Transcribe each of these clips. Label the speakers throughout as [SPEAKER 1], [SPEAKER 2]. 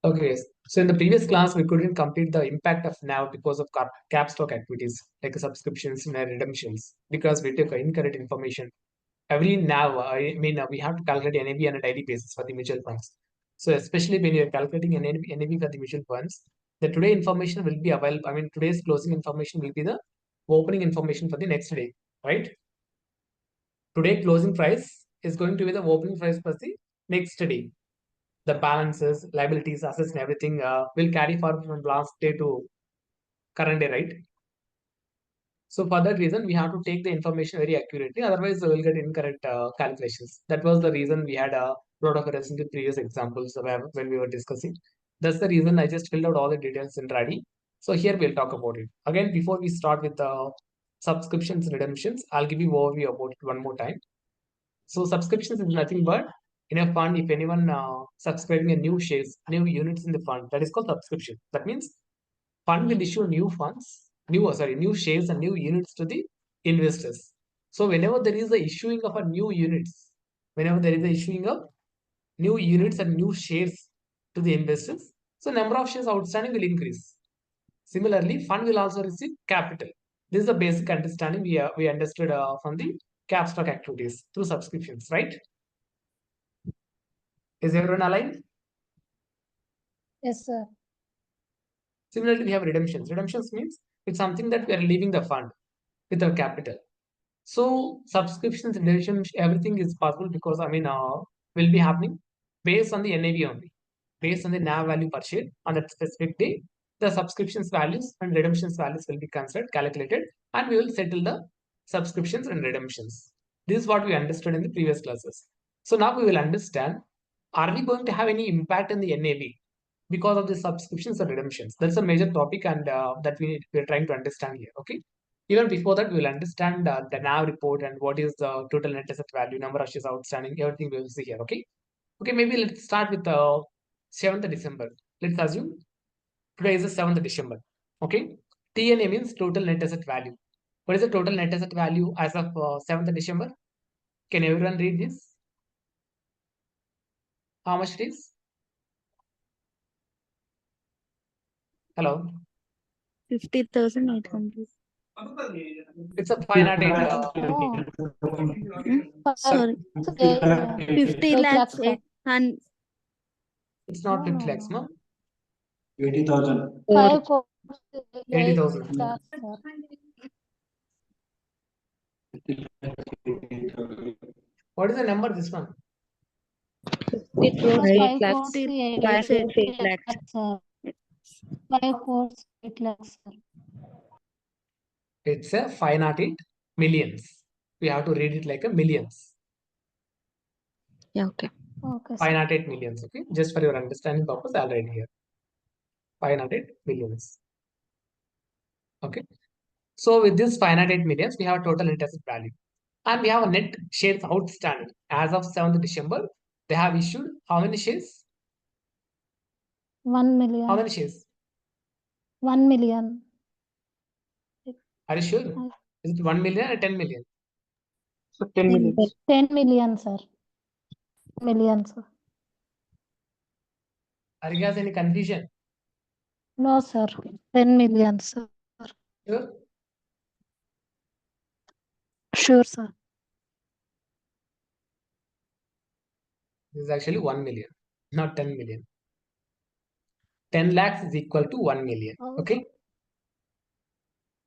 [SPEAKER 1] Okay. So in the previous class, we couldn't complete the impact of NAV because of cap stock activities like subscriptions and redemptions because we took incorrect information. Every NAV, we have to calculate NAV on a daily basis for the mutual funds. So especially when you're calculating NAV for the mutual funds, the today information will be available. Today's closing information will be the opening information for the next day, right? Today closing price is going to be the opening price for the next day. The balances, liabilities, assets, and everything will carry forward from last day to current day, right? So for that reason, we have to take the information very accurately. Otherwise, we will get incorrect calculations. That was the reason we had a lot of errors in the previous examples when we were discussing. That's the reason I just filled out all the details in ready. So here we'll talk about it. Again, before we start with the subscriptions and redemptions, I'll give you overview about it one more time. So subscriptions is nothing but in a fund, if anyone subscribing a new shares, new units in the fund, that is called subscription. That means fund will issue new shares and new units to the investors. So whenever there is a issuing of a new units, whenever there is a issuing of new units and new shares to the investors, so number of shares outstanding will increase. Similarly, fund will also receive capital. This is the basic understanding we understood from the cap stock activities through subscriptions, right? Is everyone aligned?
[SPEAKER 2] Yes, sir.
[SPEAKER 1] Similarly, we have redemptions. Redemptions means it's something that we are leaving the fund with our capital. So subscriptions, redemptions, everything is possible because will be happening based on the NAV only, based on the NAV value per share on that specific day. The subscriptions values and redemptions values will be considered, calculated, and we will settle the subscriptions and redemptions. This is what we understood in the previous classes. So now we will understand, are we going to have any impact in the NAV because of the subscriptions and redemptions? That's a major topic and that we're trying to understand here, okay? Even before that, we will understand the NAV report and what is the total net asset value, number of shares outstanding, everything we will see here, okay? Okay, maybe let's start with 7th December. Let's assume today is the 7th December, okay? TNA means total net asset value. What is the total net asset value as of 7th December? Can everyone read this? How much it is? Hello?
[SPEAKER 2] 50,800.
[SPEAKER 1] It's a finite.
[SPEAKER 2] Sorry. 50 lakhs, 800.
[SPEAKER 1] It's not 50 lakhs, no?
[SPEAKER 3] 80,000.
[SPEAKER 2] 5 crores.
[SPEAKER 1] 80,000.
[SPEAKER 2] lakhs, sir.
[SPEAKER 1] What is the number this one?
[SPEAKER 2] 8 crores,
[SPEAKER 4] 5
[SPEAKER 2] lakhs,
[SPEAKER 4] crores,
[SPEAKER 2] 8
[SPEAKER 4] lakhs,
[SPEAKER 2] 8
[SPEAKER 4] lakhs.
[SPEAKER 2] lakhs, sir. 5 crores, 8 lakhs, sir.
[SPEAKER 1] It's a 508 millions. We have to read it like a millions.
[SPEAKER 4] Yeah, okay.
[SPEAKER 2] Okay, sir.
[SPEAKER 1] 508 millions, okay? Just for your understanding purpose, I'll write here. 508 millions. Okay. So with this 508 millions, we have total net asset value. And we have a net shares outstanding. As of 7th December, they have issued how many shares?
[SPEAKER 2] 1 million.
[SPEAKER 1] How many shares?
[SPEAKER 2] 1 million.
[SPEAKER 1] Are you sure? Is it 1 million or 10 million?
[SPEAKER 3] So 10 million.
[SPEAKER 2] 10 million, sir. Million, sir.
[SPEAKER 1] Are you guys any confusion?
[SPEAKER 2] No, sir. 10 million, sir.
[SPEAKER 1] Sure?
[SPEAKER 2] Sure, sir.
[SPEAKER 1] This is actually 1 million, not 10 million. 10 lakhs is equal to 1 million.
[SPEAKER 2] Oh.
[SPEAKER 1] Okay.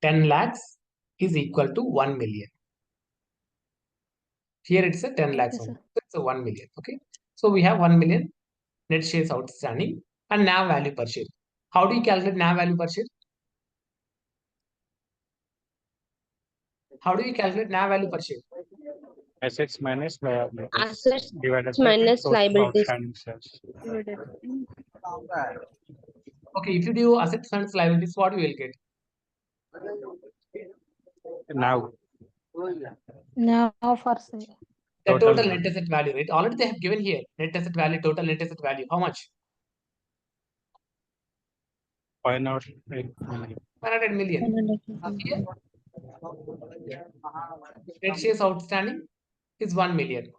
[SPEAKER 1] 10 lakhs is equal to 1 million. Here it's a 10 lakhs
[SPEAKER 2] Okay,
[SPEAKER 1] only.
[SPEAKER 2] sir.
[SPEAKER 1] So it's a 1 million. Okay. So we have 1 million net shares outstanding and NAV value per share. How do you calculate NAV value per share? How do you calculate NAV value per share?
[SPEAKER 3] Assets minus liabilities.
[SPEAKER 4] Assets
[SPEAKER 3] divided by
[SPEAKER 4] minus
[SPEAKER 3] total
[SPEAKER 4] liabilities.
[SPEAKER 3] outstanding shares.
[SPEAKER 1] Okay, if you do assets minus liabilities, what you will get?
[SPEAKER 3] Now,
[SPEAKER 2] Now for sale.
[SPEAKER 1] The
[SPEAKER 3] Total
[SPEAKER 1] total net asset value, right? Already they have given here net asset value, total net asset value. How much?
[SPEAKER 3] 508 million.
[SPEAKER 1] 100 million. Here, net shares outstanding is 1 million.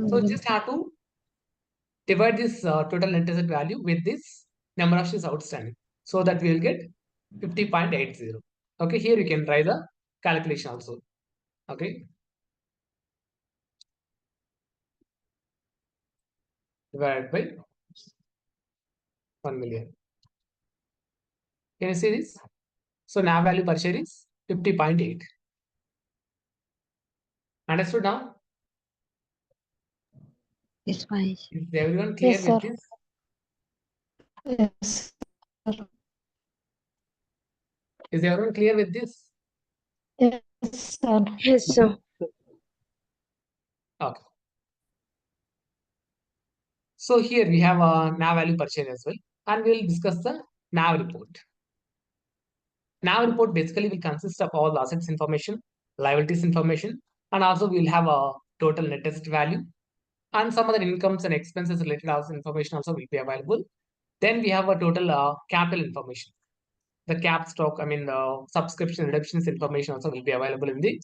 [SPEAKER 1] So just have to divide this total net asset value with this number of shares outstanding. So that we will get 50.80. Okay, here you can try the calculation also. Okay. Divided by 1 million. Can you see this? So NAV value per share is 50.8. Understood now?
[SPEAKER 4] Yes, Mahesh.
[SPEAKER 1] Is everyone clear
[SPEAKER 2] Yes,
[SPEAKER 1] with
[SPEAKER 2] sir.
[SPEAKER 1] this?
[SPEAKER 2] Yes. Sir.
[SPEAKER 1] Is everyone clear with this?
[SPEAKER 2] Yes, sir.
[SPEAKER 4] Yes, sir.
[SPEAKER 1] Okay. So here we have a NAV value per share as well, and we will discuss the NAV report. NAV report basically will consist of all the assets information, liabilities information, and also we will have a total net asset value, and some other incomes and expenses related also information also will be available. Then we have a total capital information. The cap stock, I mean, subscription redemptions information also will be available in the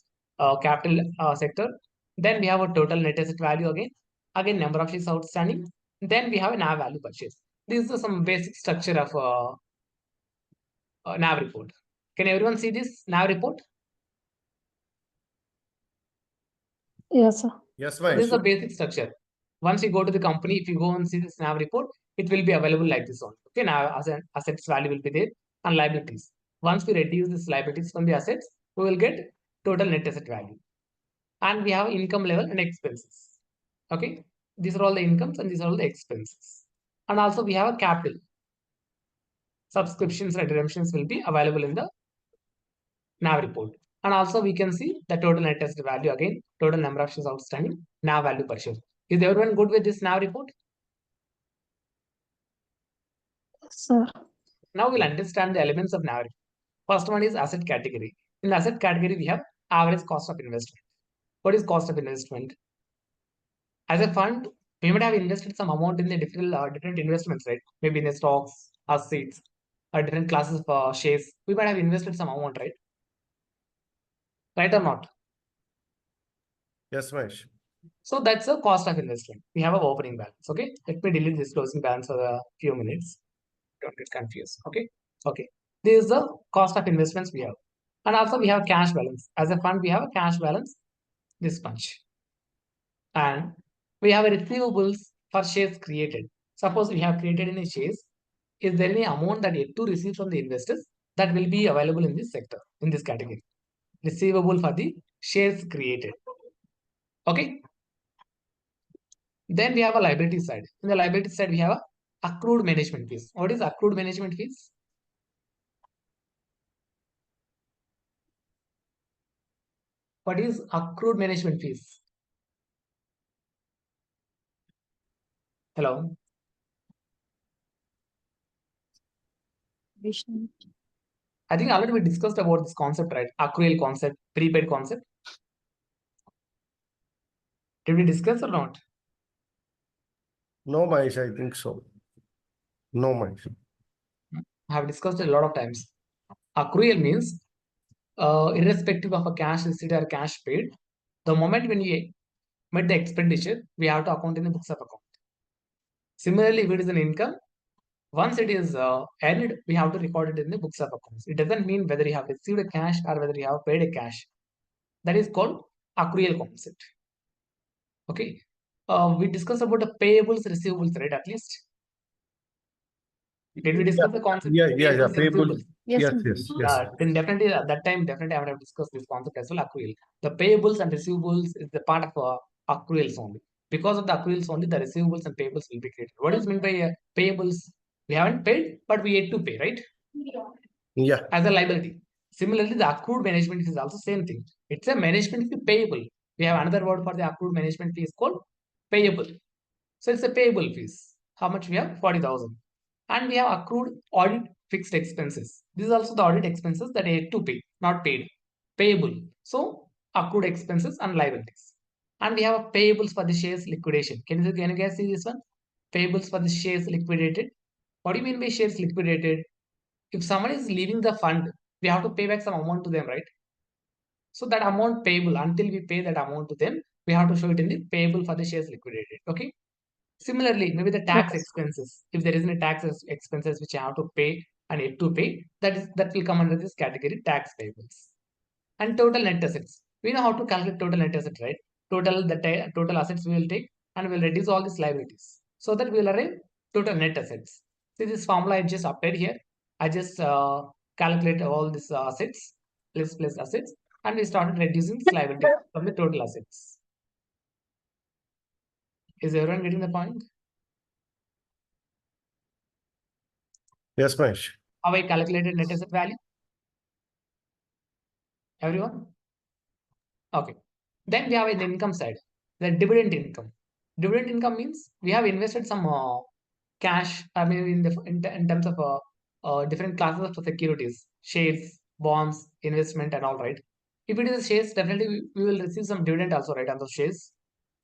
[SPEAKER 1] capital sector. Then we have a total net asset value again number of shares outstanding. Then we have a NAV value per share. These are some basic structure of NAV report. Can everyone see this NAV report?
[SPEAKER 2] Yes, sir.
[SPEAKER 5] Yes,
[SPEAKER 1] This is
[SPEAKER 5] Mahesh.
[SPEAKER 1] the basic structure. Once you go to the company, if you go and see this NAV report, it will be available like this one. Okay, now assets value will be there and liabilities. Once we reduce these liabilities from the assets, we will get total net asset value. And we have income level and expenses. Okay, these are all the incomes and these are all the expenses. And also we have a capital. Subscriptions and redemptions will be available in the NAV report. And also we can see the total net asset value again, total number of shares outstanding, NAV value per share. Is everyone good with this NAV report?
[SPEAKER 2] Yes, sir.
[SPEAKER 1] Now we'll understand the elements of NAV report. First one is asset category. In the asset category, we have average cost of investment. What is cost of investment? As a fund, we might have invested some amount in the different investments, right? Maybe in the stocks, assets, or different classes of shares. We might have invested some amount, right? Right or not?
[SPEAKER 5] Yes, Mahesh.
[SPEAKER 1] So that's the cost of investment. We have a opening balance. Okay. Let me delete this closing balance for a few minutes. Don't get confused. Okay. Okay. This is the cost of investments we have. And also we have cash balance. As a fund, we have a cash balance this much. And we have a receivables for shares created. Suppose we have created any shares. Is there any amount that yet to receive from the investors that will be available in this sector, in this category? Receivable for the shares created. Okay. Then we have a liability side. In the liability side, we have a accrued management fees. What is accrued management fees? What is accrued management fees? Hello.
[SPEAKER 2] Vishnu.
[SPEAKER 1] I think already we discussed about this concept, right? Accrual concept, prepaid concept. Did we discuss or not?
[SPEAKER 5] No, Mahesh, I think so. No, Mahesh.
[SPEAKER 1] I have discussed it a lot of times. Accrual means irrespective of a cash receipt or cash paid, the moment when we made the expenditure, we have to account in the books of account. Similarly, if it is an income, once it is earned, we have to record it in the books of accounts. It doesn't mean whether you have received a cash or whether you have paid a cash. That is called accrual concept. Okay. We discussed about the payables, receivables, right? At least. Did we discuss the concept?
[SPEAKER 5] Yeah.
[SPEAKER 1] Payables,
[SPEAKER 5] Payable.
[SPEAKER 1] receivables?
[SPEAKER 5] Yes, yes.
[SPEAKER 1] Then definitely at that time, definitely I would have discussed this concept as well, accrual. The payables and receivables is the part of accruals only. Because of the accruals only, the receivables and payables will be created. What is meant by payables? We haven't paid, but we yet to pay, right?
[SPEAKER 5] Yeah.
[SPEAKER 1] As a liability. Similarly, the accrued management fee is also same thing. It's a management fee payable. We have another word for the accrued management fee is called payable. So it's a payable fees. How much we have? 40,000. And we have accrued audit fixed expenses. This is also the audit expenses that are yet to pay, not paid. Payable. So accrued expenses and liabilities. And we have payables for the shares liquidation. Can you guys see this one? Payables for the shares liquidated. What do you mean by shares liquidated? If someone is leaving the fund, we have to pay back some amount to them, right? So that amount payable, until we pay that amount to them, we have to show it in the payable for the shares liquidated. Okay. Similarly, maybe the tax
[SPEAKER 2] Yes.
[SPEAKER 1] expenses. If there is any expenses which I have to pay and yet to pay, that will come under this category, tax payables. And total net assets. We know how to calculate total net assets, right? Total assets we will take and we'll reduce all these liabilities. So that we will arrive total net assets. See this formula I just applied here. I just calculate all these assets, list plus assets, and we started reducing this liability from the total assets. Is everyone getting the point?
[SPEAKER 5] Yes, Mahesh.
[SPEAKER 1] How I calculated net asset value? Everyone? Okay. Then we have an income side, the dividend income. Dividend income means we have invested some cash. I mean, in terms of different classes of securities, shares, bonds, investment, and all, right. If it is shares, definitely we will receive some dividend also, right, on those shares.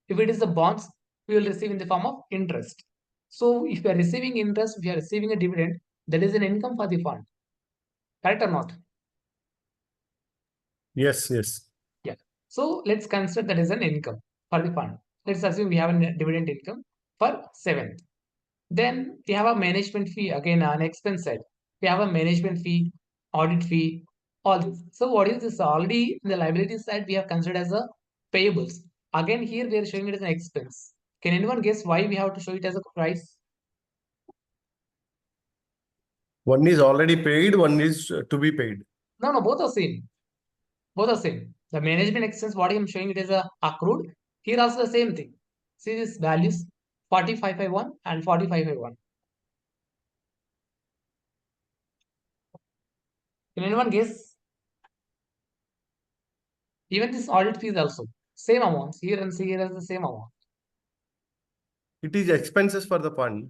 [SPEAKER 1] If it is the bonds, we will receive in the form of interest. So if you are receiving interest, if you are receiving a dividend, that is an income for the fund. Correct or not?
[SPEAKER 5] Yes, yes.
[SPEAKER 1] So let's consider that as an income for the fund. Let's assume we have a dividend income for 7th. Then we have a management fee, again on expense side. We have a management fee, audit fee, all this. So what is this? Already in the liability side, we have considered as a payables. Again, here we are showing it as an expense. Can anyone guess why we have to show it as a price?
[SPEAKER 5] One is already paid, one is to be paid.
[SPEAKER 1] No, both are same. Both are same. The management expense, what I am showing it as a accrued. Here also the same thing. See these values, 4551 and 4551. Can anyone guess? Even this audit fees also, same amounts. Here and here is the same amount.
[SPEAKER 5] It is expenses for the fund.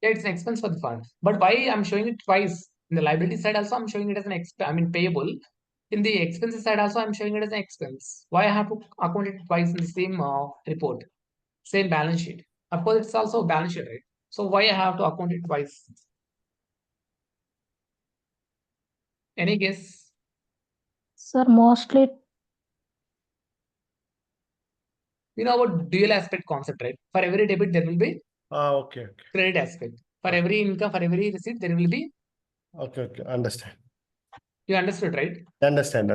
[SPEAKER 1] Yeah, it's an expense for the fund. But why I'm showing it twice? In the liability side also, I'm showing it as an payable. In the expenses side also, I'm showing it as an expense. Why I have to account it twice in the same report, same balance sheet? Of course, it's also a balance sheet, right? So why I have to account it twice? Any guess?
[SPEAKER 2] Sir, mostly
[SPEAKER 1] You know about dual aspect concept, right? For every debit, there will be
[SPEAKER 5] Okay, okay.
[SPEAKER 1] credit aspect. For
[SPEAKER 5] Okay.
[SPEAKER 1] every income, for every receipt, there will be.
[SPEAKER 5] Okay, okay. Understand.
[SPEAKER 1] You understood, right?
[SPEAKER 5] Understand.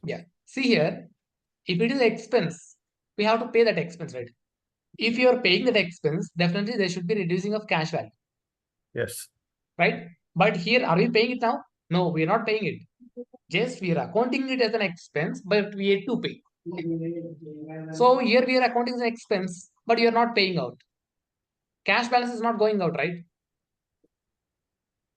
[SPEAKER 1] Yeah. See here, if it is expense, we have to pay that expense, right? If you are paying that expense, definitely there should be reducing of cash value,
[SPEAKER 5] Yes.
[SPEAKER 1] right? But here, are we paying it now? No, we are not paying it. Just we are accounting it as an expense, but we had to pay. So here we are accounting as an expense, but you are not paying out. Cash balance is not going out, right?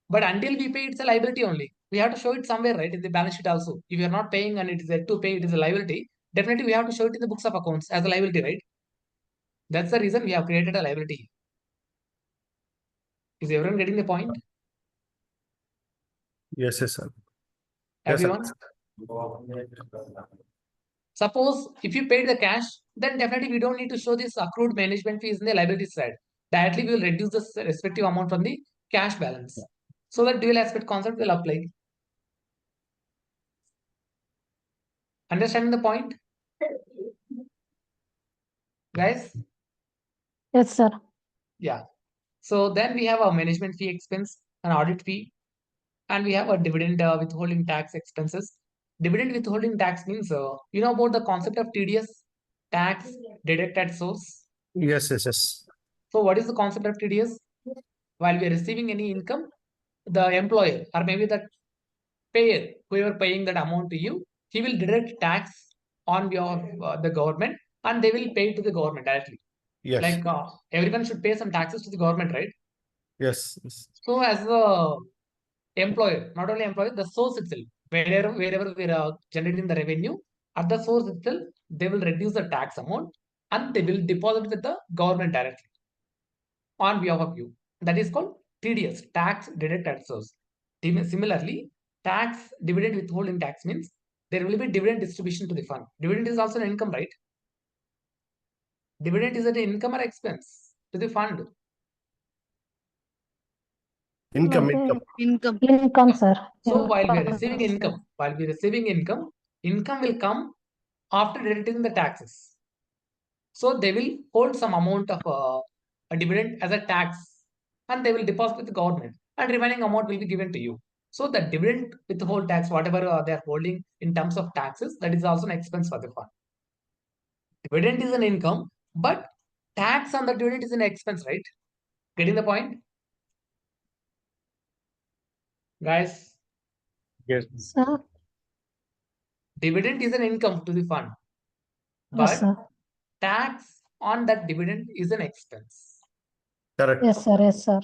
[SPEAKER 1] But until we pay, it's a liability only. We have to show it somewhere, right? In the balance sheet also. If you are not paying and it is yet to pay, it is a liability. Definitely we have to show it in the books of accounts as a liability, right? That's the reason we have created a liability. Is everyone getting the point?
[SPEAKER 5] Yes, sir. Yes, sir.
[SPEAKER 1] Everyone? Suppose if you paid the cash, then definitely we don't need to show this accrued management fees in the liability side. Directly we will reduce the respective amount from the cash balance. So that dual aspect concept will apply. Understanding the point? Guys?
[SPEAKER 2] yes, sir.
[SPEAKER 1] Yeah. So then we have a management fee expense, an audit fee, and we have a dividend withholding tax expenses. Dividend withholding tax means, you know about the concept of TDS, tax deduct at source.
[SPEAKER 5] Yes.
[SPEAKER 1] So what is the concept of TDS? While we are receiving any income, the employer or maybe the payer, whoever paying that amount to you, he will deduct tax on your the government, and they will pay to the government directly.
[SPEAKER 5] Yes.
[SPEAKER 1] Like everyone should pay some taxes to the government, right?
[SPEAKER 5] Yes.
[SPEAKER 1] So as the employer, not only employer, the source itself, wherever we are generating the revenue, at the source itself, they will reduce the tax amount and they will deposit with the government directly on behalf of you. That is called TDS, tax deduct at source. Similarly, tax dividend withholding tax means there will be dividend distribution to the fund. Dividend is also an income, right? Dividend is an income or expense to the fund.
[SPEAKER 5] Income.
[SPEAKER 2] Income, sir.
[SPEAKER 1] So while we are
[SPEAKER 2] Income,
[SPEAKER 1] receiving
[SPEAKER 2] sir.
[SPEAKER 1] income, income will come after deducting the taxes. So they will hold some amount of a dividend as a tax, and they will deposit with the government, and remaining amount will be given to you. So the dividend withhold tax, whatever they are holding in terms of taxes, that is also an expense for the fund. Dividend is an income, but tax on the dividend is an expense, right? Getting the point, guys?
[SPEAKER 3] Yes.
[SPEAKER 2] Sir.
[SPEAKER 1] Dividend is an income to the fund,
[SPEAKER 2] Yes,
[SPEAKER 1] but
[SPEAKER 2] sir.
[SPEAKER 1] tax on that dividend is an expense.
[SPEAKER 5] Correct.
[SPEAKER 2] Yes, sir. Yes, sir.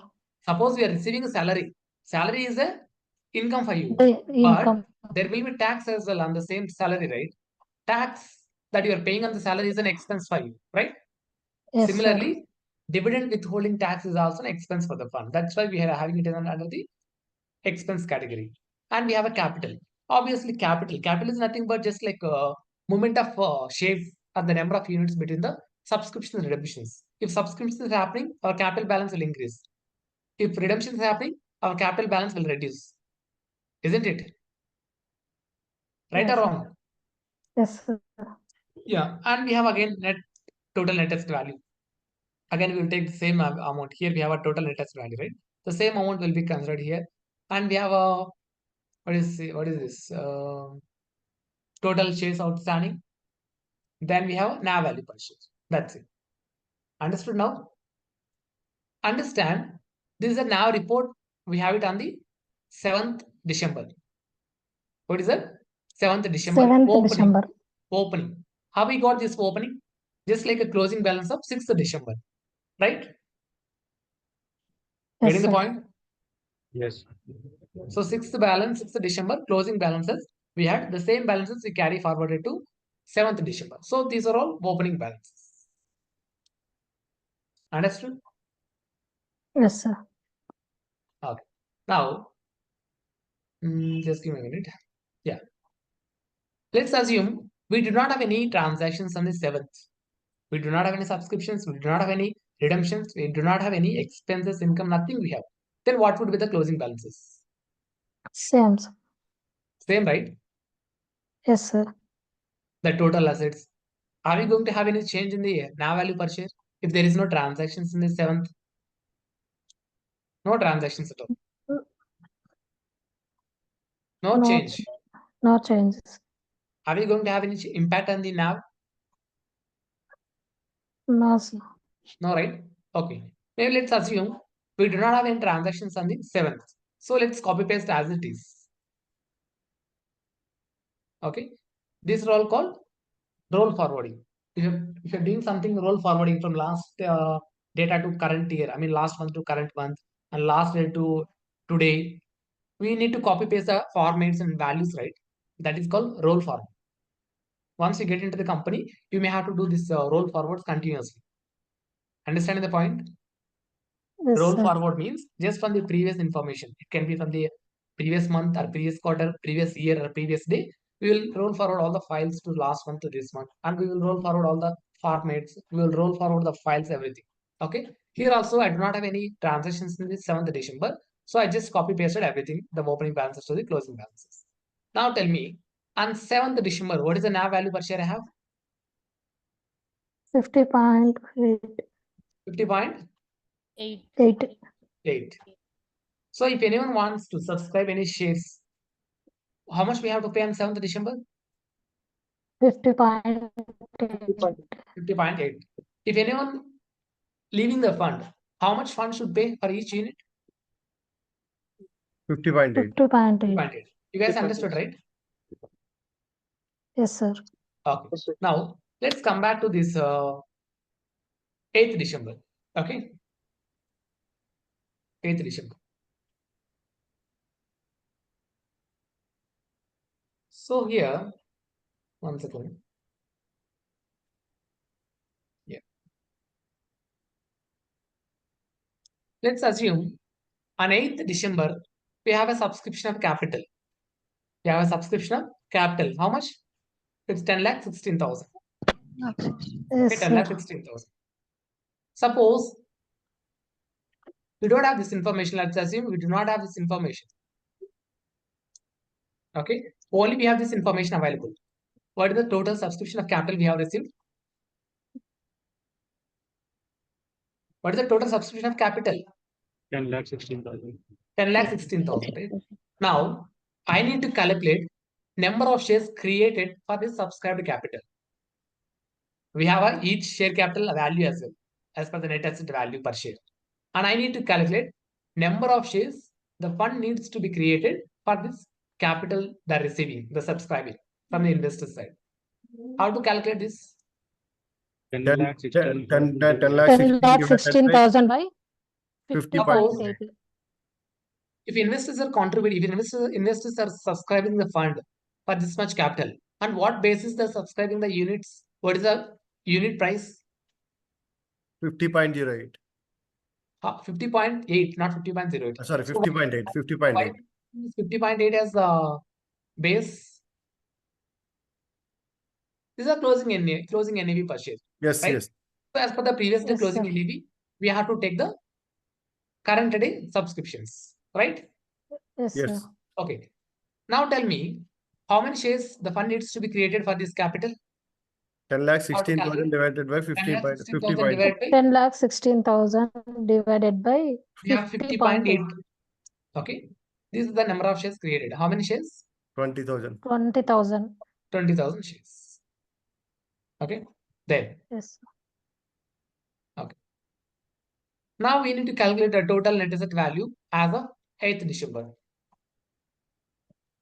[SPEAKER 1] Suppose we are receiving a salary. Salary is a income for you,
[SPEAKER 2] The
[SPEAKER 1] but
[SPEAKER 2] income.
[SPEAKER 1] there will be tax as well on the same salary, right? Tax that you are paying on the salary is an expense for you, right?
[SPEAKER 2] Yes, sir.
[SPEAKER 1] Similarly, dividend withholding tax is also an expense for the fund. That's why we are having it under the expense category. And we have a capital. Obviously, capital is nothing but just like a movement of share of the number of units between the subscriptions and redemptions. If subscriptions is happening, our capital balance will increase. If redemption is happening, our capital balance will reduce. Isn't it? Right
[SPEAKER 2] Yes,
[SPEAKER 1] or
[SPEAKER 2] sir.
[SPEAKER 1] wrong?
[SPEAKER 2] Yes, sir.
[SPEAKER 1] Yeah. And we have again total net asset value. Again, we will take the same amount. Here we have a total net asset value, right? The same amount will be considered here. And we have a, what is this? Total shares outstanding. Then we have NAV value per share. That's it. Understood now? Understand, this is a NAV report. We have it on the 7th December. What is that? 7th December.
[SPEAKER 2] 7th
[SPEAKER 1] opening.
[SPEAKER 2] December.
[SPEAKER 1] Opening. How we got this opening? Just like a closing balance of 6th December. Right?
[SPEAKER 2] Yes,
[SPEAKER 1] Getting the
[SPEAKER 2] sir.
[SPEAKER 1] point?
[SPEAKER 3] Yes.
[SPEAKER 1] So 6th December, closing balances. We had the same balances we carry forwarded to 7th December. So these are all opening balances. Understood?
[SPEAKER 2] Yes, sir.
[SPEAKER 1] Okay. Now, just give me a minute. Yeah. Let's assume we do not have any transactions on the 7th. We do not have any subscriptions. We do not have any redemptions. We do not have any expenses, income, nothing we have. Then what would be the closing balances?
[SPEAKER 2] Same, sir.
[SPEAKER 1] Same, right?
[SPEAKER 2] Yes, sir.
[SPEAKER 1] The total assets. Are we going to have any change in the NAV value per share if there is no transactions in the 7th? No transactions at all. No
[SPEAKER 2] No
[SPEAKER 1] change.
[SPEAKER 2] No changes.
[SPEAKER 1] Are we going to have any impact on the NAV?
[SPEAKER 2] No, sir.
[SPEAKER 1] No, right? Okay. Maybe let's assume we do not have any transactions on the 7th. So let's copy paste as it is. Okay. This role called roll forwarding. If you're doing something roll forwarding from last data to current year, I mean last month to current month and last day to today, we need to copy paste the formats and values, right? That is called roll forward. Once you get into the company, you may have to do this roll forwards continuously. Understanding the point?
[SPEAKER 2] Yes,
[SPEAKER 1] Roll
[SPEAKER 2] sir.
[SPEAKER 1] forward means just from the previous information. It can be from the previous month or previous quarter, previous year or previous day. We will roll forward all the files to last month to this month, and we will roll forward all the formats. We will roll forward the files, everything. Okay. Here also, I do not have any transactions in the 7th December, so I just copy pasted everything, the opening balances to the closing balances. Now tell me, on 7th December, what is the NAV value per share I have?
[SPEAKER 2] 50.8.
[SPEAKER 1] 50.8. So if anyone wants to subscribe any shares, how much we have to pay on 7th December?
[SPEAKER 2] 50.8.
[SPEAKER 1] 50.8. If anyone leaving the fund, how much fund should pay for each unit?
[SPEAKER 5] 50.8.
[SPEAKER 2] 50.8.
[SPEAKER 1] 50.8. You guys understood, right?
[SPEAKER 2] Yes, sir.
[SPEAKER 1] Okay. Now let's come back to this 8th December. Okay. 8th December. So here, one second. Yeah. Let's assume on 8th December, we have a subscription of capital. We have a subscription of capital. How much? It's 10,16,000. Okay,
[SPEAKER 2] Yes, sir.
[SPEAKER 1] 10,16,000. Suppose we don't have this information. Let's assume we do not have this information. Okay, only we have this information available. What is the total subscription of capital we have received? What is the total subscription of capital?
[SPEAKER 3] 10,16,000.
[SPEAKER 1] 10,16,000, right? Now, I need to calculate number of shares created for this subscribed capital. We have each share capital value as well, as per the net asset value per share. And I need to calculate number of shares the fund needs to be created for this capital they're receiving, the subscribing from the investor side. How to calculate this?
[SPEAKER 3] 10,16,000.
[SPEAKER 5] 10
[SPEAKER 2] 10
[SPEAKER 5] lakh
[SPEAKER 2] lakh 16,000 by
[SPEAKER 5] 50.8.
[SPEAKER 1] If investors are contributing, if investors are subscribing the fund for this much capital, on what basis they're subscribing the units? What is the unit price?
[SPEAKER 5] 50.08.
[SPEAKER 1] 50.8, not 50.08.
[SPEAKER 5] Sorry,
[SPEAKER 1] So
[SPEAKER 5] 50.8. 50.8.
[SPEAKER 1] 50.8 as the base. These are closing NAV per share.
[SPEAKER 5] Yes,
[SPEAKER 1] Right?
[SPEAKER 5] yes.
[SPEAKER 1] So as per the previous day
[SPEAKER 2] Yes,
[SPEAKER 1] closing
[SPEAKER 2] sir.
[SPEAKER 1] NAV, we have to take the current day subscriptions, right?
[SPEAKER 2] Yes,
[SPEAKER 5] Yes.
[SPEAKER 2] sir.
[SPEAKER 1] Okay. Now tell me, how many shares the fund needs to be created for this capital?
[SPEAKER 5] 10 lakh
[SPEAKER 1] How to
[SPEAKER 5] 16,000
[SPEAKER 1] calculate?
[SPEAKER 5] divided by
[SPEAKER 1] 10,16,000
[SPEAKER 5] 50.8.
[SPEAKER 1] divided by
[SPEAKER 2] 10 lakh 16,000 divided by
[SPEAKER 1] we have
[SPEAKER 2] 50.8.
[SPEAKER 1] 50.8. Okay. This is the number of shares created. How many shares?
[SPEAKER 5] 20,000.
[SPEAKER 2] 20,000.
[SPEAKER 1] 20,000 shares. Okay. Then
[SPEAKER 2] Yes.
[SPEAKER 1] now we need to calculate the total net asset value as of 8th December.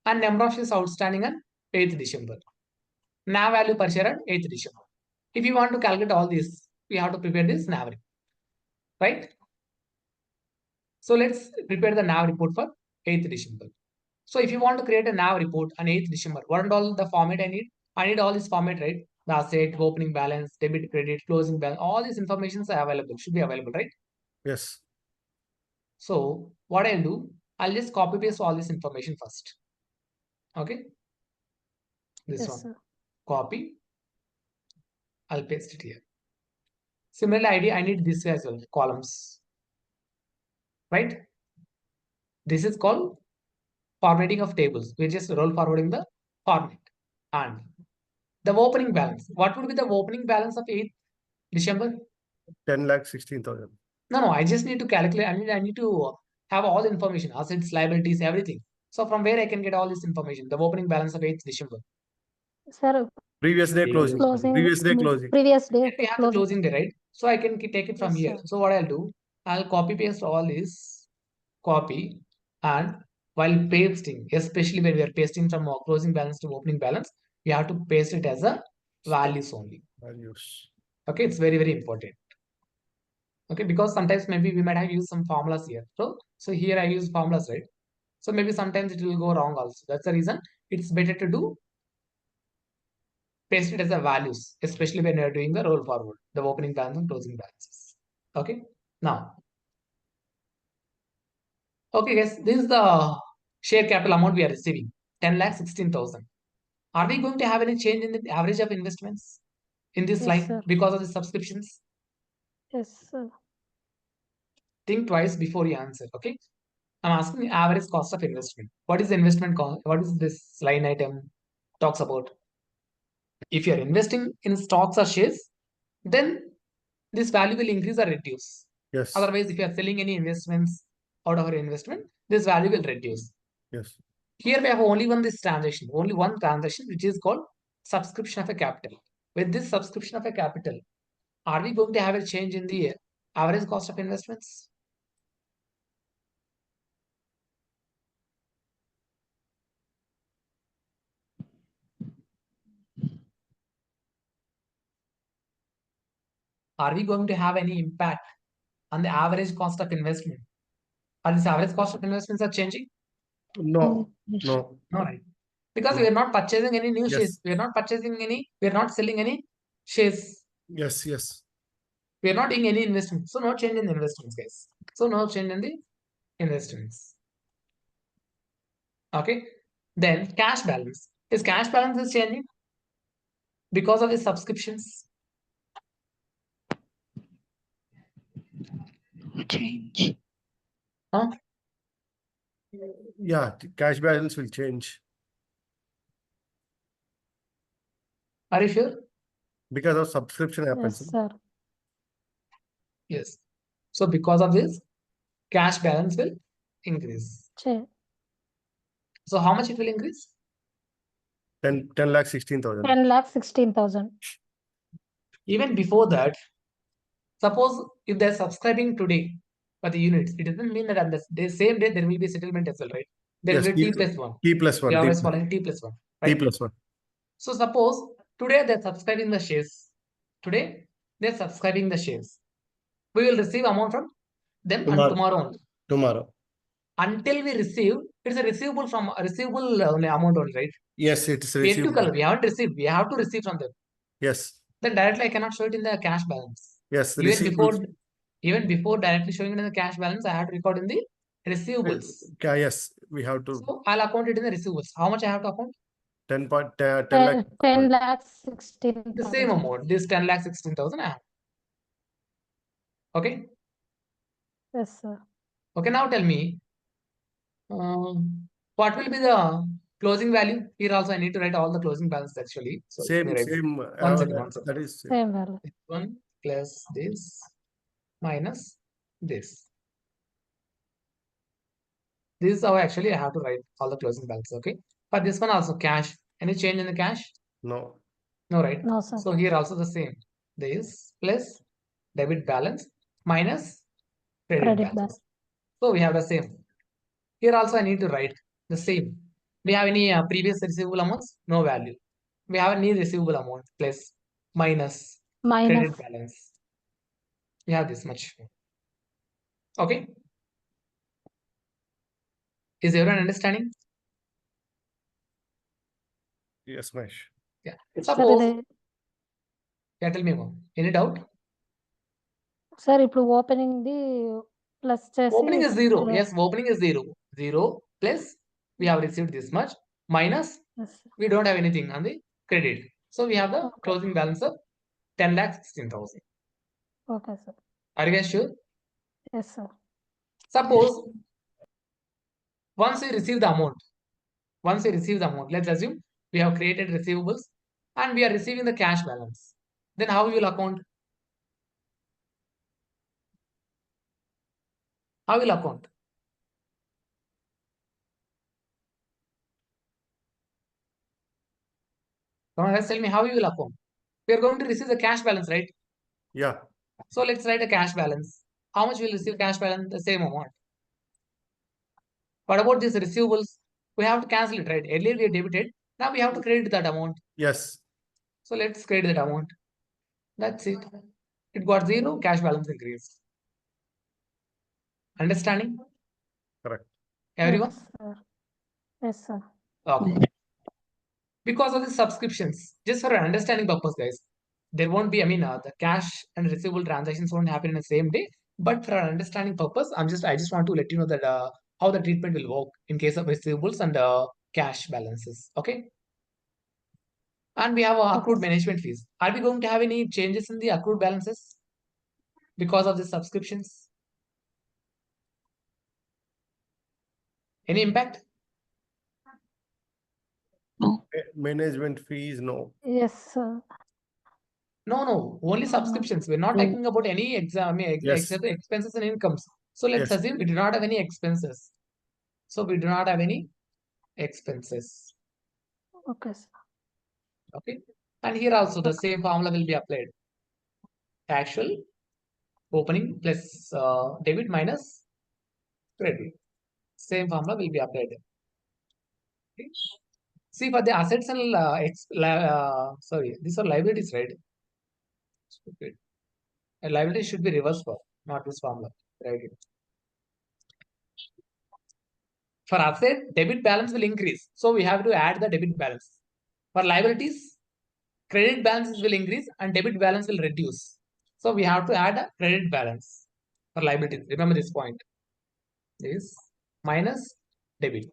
[SPEAKER 1] And number of shares outstanding on 8th December. NAV value per share at 8th December. If you want to calculate all this, we have to prepare this NAV report. Right? So let's prepare the NAV report for 8th December. So if you want to create a NAV report on 8th December, what and all the format I need? I need all this format, right? The asset, opening balance, debit, credit, closing balance, all these informations are available, should be available, right?
[SPEAKER 5] Yes.
[SPEAKER 1] So what I'll do, I'll just copy paste all this information first. Okay. This
[SPEAKER 2] Yes,
[SPEAKER 1] one,
[SPEAKER 2] sir.
[SPEAKER 1] copy. I'll paste it here. Similarly, I need this as well, columns. Right? This is called formatting of tables. We're just roll forwarding the format. And the opening balance. What would be the opening balance of 8th December?
[SPEAKER 5] 10 lakh 16,000.
[SPEAKER 1] No, I just need to calculate. I need to have all the information, assets, liabilities, everything. So from where I can get all this information? The opening balance of 8th December.
[SPEAKER 2] Sir,
[SPEAKER 5] Previous day
[SPEAKER 3] Previous
[SPEAKER 5] closing.
[SPEAKER 2] closing.
[SPEAKER 5] Previous day closing.
[SPEAKER 2] Previous day
[SPEAKER 1] Then we have the
[SPEAKER 2] closing.
[SPEAKER 1] closing day, right? So I can take it from
[SPEAKER 2] Yes,
[SPEAKER 1] here.
[SPEAKER 2] sir.
[SPEAKER 1] So what I'll do, I'll copy paste all this, copy, and while pasting, especially when we are pasting from our closing balance to opening balance, we have to paste it as a values only.
[SPEAKER 5] Values.
[SPEAKER 1] Okay, it's very, very important. Okay, because sometimes maybe we might have used some formulas here. So here I use formulas, right? So maybe sometimes it will go wrong also. That's the reason it's better to do paste it as a values, especially when you're doing the roll forward, the opening balance and closing balances. Okay, now, okay, guys, this is the share capital amount we are receiving, 10,16,000. Are we going to have any change in the average of investments in this
[SPEAKER 2] Yes,
[SPEAKER 1] line
[SPEAKER 2] sir.
[SPEAKER 1] because of the subscriptions?
[SPEAKER 2] Yes, sir.
[SPEAKER 1] Think twice before you answer. Okay, I'm asking the average cost of investment. What is the investment cost? What is this line item talks about? If you're investing in stocks or shares, then this value will increase or reduce.
[SPEAKER 5] Yes.
[SPEAKER 1] Otherwise, if you are selling any investments out of your investment, this value will reduce.
[SPEAKER 5] Yes.
[SPEAKER 1] Here we have only this transaction, only one transaction, which is called subscription of a capital. With this subscription of a capital, are we going to have a change in the average cost of investments? Are we going to have any impact on the average cost of investment? Are this average cost of investments are changing?
[SPEAKER 5] No. No.
[SPEAKER 1] No, right? Because
[SPEAKER 5] No.
[SPEAKER 1] we are not purchasing any new
[SPEAKER 5] Yes.
[SPEAKER 1] shares. We are not selling any shares.
[SPEAKER 5] Yes. Yes.
[SPEAKER 1] We are not doing any investment. So no change in the investments, guys. So no change in the investments. Okay. Then cash balance. Is cash balance is changing because of the subscriptions?
[SPEAKER 4] Change.
[SPEAKER 1] Huh?
[SPEAKER 5] Yeah. The cash balance will change
[SPEAKER 1] Are you sure?
[SPEAKER 5] because of subscription
[SPEAKER 2] Yes,
[SPEAKER 5] happens.
[SPEAKER 2] sir.
[SPEAKER 1] Yes. So because of this, cash balance will increase. So how much it will increase?
[SPEAKER 5] 10 lakh 16,000.
[SPEAKER 2] 10,16,000.
[SPEAKER 1] Even before that, suppose if they're subscribing today for the units, it doesn't mean that on the same day there will be settlement as well, right? There
[SPEAKER 5] Yes,
[SPEAKER 1] will be T plus 1.
[SPEAKER 5] T plus 1.
[SPEAKER 1] We are
[SPEAKER 5] T
[SPEAKER 1] always
[SPEAKER 5] plus-
[SPEAKER 1] following T plus 1.
[SPEAKER 5] T
[SPEAKER 1] Right?
[SPEAKER 5] plus 1.
[SPEAKER 1] So suppose today they're subscribing the shares. Today they're subscribing the shares. We will receive amount from them
[SPEAKER 5] Tomorrow.
[SPEAKER 1] and tomorrow only.
[SPEAKER 5] Tomorrow.
[SPEAKER 1] Until we receive, it's a receivable from a receivable amount only, right?
[SPEAKER 5] Yes, it's
[SPEAKER 1] We have to
[SPEAKER 5] received.
[SPEAKER 1] collect. We haven't received. We have to receive from them.
[SPEAKER 5] Yes.
[SPEAKER 1] Then directly I cannot show it in the cash balance.
[SPEAKER 5] Yes.
[SPEAKER 1] Even before directly showing it in the cash balance, I have to record in the receivables.
[SPEAKER 5] Yes, we have to.
[SPEAKER 1] So I'll account it in the receivables. How much I have to account?
[SPEAKER 5] 10 lakh.
[SPEAKER 2] 10,16,000.
[SPEAKER 1] The same amount. This 10,16,000 I have. Okay.
[SPEAKER 2] Yes, sir.
[SPEAKER 1] Okay. Now tell me, what will be the closing value? Here also I need to write all the closing balance actually. So let me write
[SPEAKER 5] Same.
[SPEAKER 1] One second.
[SPEAKER 5] That is
[SPEAKER 2] Same value.
[SPEAKER 1] this one plus this minus this. This is how actually I have to write all the closing balance. Okay. For this one also cash. Any change in the cash?
[SPEAKER 5] no.
[SPEAKER 1] No, right?
[SPEAKER 2] No, sir.
[SPEAKER 1] So here also the same. This plus debit balance minus credit balance.
[SPEAKER 2] balance.
[SPEAKER 1] So we have the same. Here also I need to write the same. We have any previous receivable amounts? No value. We have any receivable amount plus minus
[SPEAKER 2] Minus.
[SPEAKER 1] credit balance. We have this much. Okay. Is everyone understanding?
[SPEAKER 5] Yes, Mahesh.
[SPEAKER 1] Yeah.
[SPEAKER 2] Sir,
[SPEAKER 1] Suppose,
[SPEAKER 2] ఇది-
[SPEAKER 1] yeah, tell me more. Any doubt?
[SPEAKER 2] Sir ఇప్పుడు opening the plus చేసి
[SPEAKER 1] Opening is 0. Yes, opening is 0. 0 plus we have received this much minus
[SPEAKER 2] Yes, sir.
[SPEAKER 1] we don't have anything on the credit. So we have the
[SPEAKER 2] Okay.
[SPEAKER 1] closing balance of 10,16,000.
[SPEAKER 2] Okay sir.
[SPEAKER 1] Are you guys sure?
[SPEAKER 2] Yes sir.
[SPEAKER 1] Suppose once we receive the amount, let's assume we have created receivables and we are receiving the cash balance. Then how we will account? How will account? Come on, guys, tell me how we will account. We are going to receive the cash balance, right?
[SPEAKER 5] Yeah.
[SPEAKER 1] So let's write a cash balance. How much will receive cash balance? The same amount. What about these receivables? We have to cancel it, right? Earlier we debited. Now we have to credit that amount.
[SPEAKER 5] Yes.
[SPEAKER 1] So let's credit that amount. That's it. It got 0, cash balance increased. Understanding?
[SPEAKER 5] Correct.
[SPEAKER 1] Everyone?
[SPEAKER 2] Yes, sir. Yes, sir.
[SPEAKER 1] Okay. Because of the subscriptions, just for understanding purpose, guys, there won't be, the cash and receivable transactions won't happen in the same day. But for an understanding purpose, I just want to let you know that how the treatment will work in case of receivables and cash balances. Okay. And we have accrued management fees. Are we going to have any changes in the accrued balances because of the subscriptions? Any impact?
[SPEAKER 5] Management fees, no.
[SPEAKER 2] Yes, sir.
[SPEAKER 1] No, only subscriptions. We're not
[SPEAKER 4] No.
[SPEAKER 1] talking about any
[SPEAKER 5] Yes.
[SPEAKER 1] expenses and incomes. So let's
[SPEAKER 5] Yes.
[SPEAKER 1] assume we do not have any expenses. So we do not have any expenses.
[SPEAKER 2] Okay, sir.
[SPEAKER 1] Okay. And here also the same formula will be applied. Actual opening plus debit minus credit. Same formula will be applied. Okay. See, for the assets and these are liabilities, right? Stupid. A liability should be reversed for, not this formula. Right. For asset, debit balance will increase. So we have to add the debit balance. For liabilities, credit balance will increase and debit balance will reduce. So we have to add a credit balance for liabilities. Remember this point. This minus debit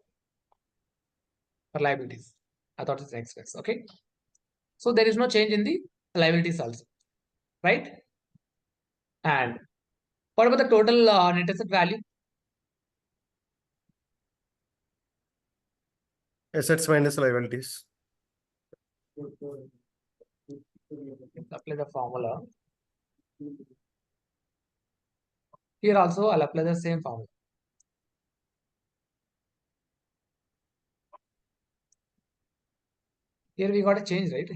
[SPEAKER 1] for liabilities. I thought it's an expense. Okay. So there is no change in the liabilities also. Right? And what about the total net asset value?
[SPEAKER 5] Assets minus liabilities.
[SPEAKER 1] Apply the formula. Here also I'll apply the same formula. Here we got a change, right?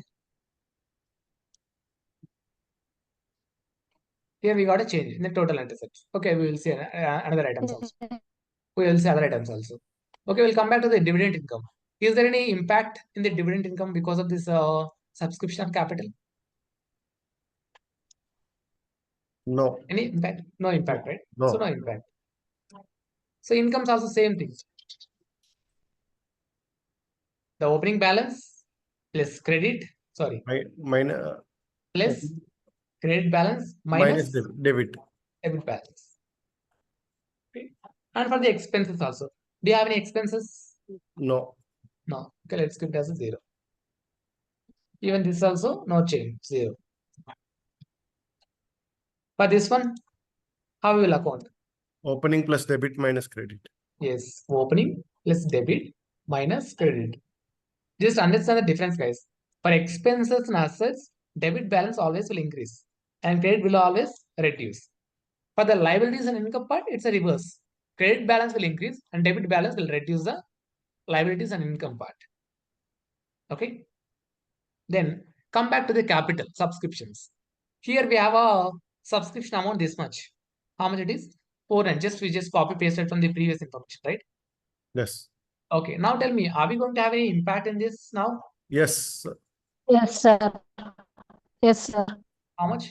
[SPEAKER 1] Here we got a change in the total net assets. Okay, we will see another items also. We will see other items also. Okay, we'll come back to the dividend income. Is there any impact in the dividend income because of this subscription of capital?
[SPEAKER 5] No.
[SPEAKER 1] Any impact? No impact, right?
[SPEAKER 5] No.
[SPEAKER 1] So no impact. So incomes also same thing. The opening balance plus credit, sorry, plus credit balance minus
[SPEAKER 5] debit.
[SPEAKER 1] debit balance. Okay. And for the expenses also. Do you have any expenses?
[SPEAKER 5] No.
[SPEAKER 1] No. Okay, let's keep it as a 0. Even this also no change, 0. For this one, how we will account?
[SPEAKER 5] Opening plus debit minus credit.
[SPEAKER 1] Yes, opening plus debit minus credit. Just understand the difference, guys. For expenses and assets, debit balance always will increase and credit will always reduce. For the liabilities and income part, it's a reverse. Credit balance will increase and debit balance will reduce the liabilities and income part. Okay. Then come back to the capital subscriptions. Here we have a subscription amount this much. How much it is? 400. We just copy pasted from the previous information, right?
[SPEAKER 5] Yes.
[SPEAKER 1] Okay. Now tell me, are we going to have any impact in this now?
[SPEAKER 5] Yes.
[SPEAKER 2] Yes, sir. Yes, sir.
[SPEAKER 1] How much?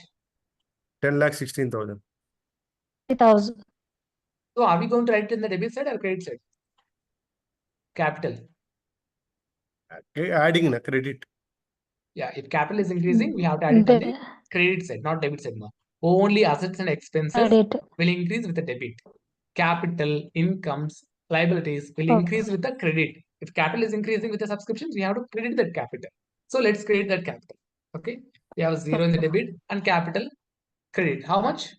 [SPEAKER 5] 10,16,000.
[SPEAKER 2] 3,000.
[SPEAKER 1] So are we going to write it in the debit side or credit side? Capital.
[SPEAKER 5] Okay, adding the credit.
[SPEAKER 1] Yeah, if capital is increasing, we have to add it on the
[SPEAKER 2] De-
[SPEAKER 1] credit side, not debit side now. Only assets and expenses
[SPEAKER 2] Credit.
[SPEAKER 1] will increase with the debit. Capital, incomes, liabilities will increase with the credit. If capital is increasing with the subscriptions, we have to credit that capital. So let's credit that capital. Okay. We have 0 in the debit and capital credit. How much?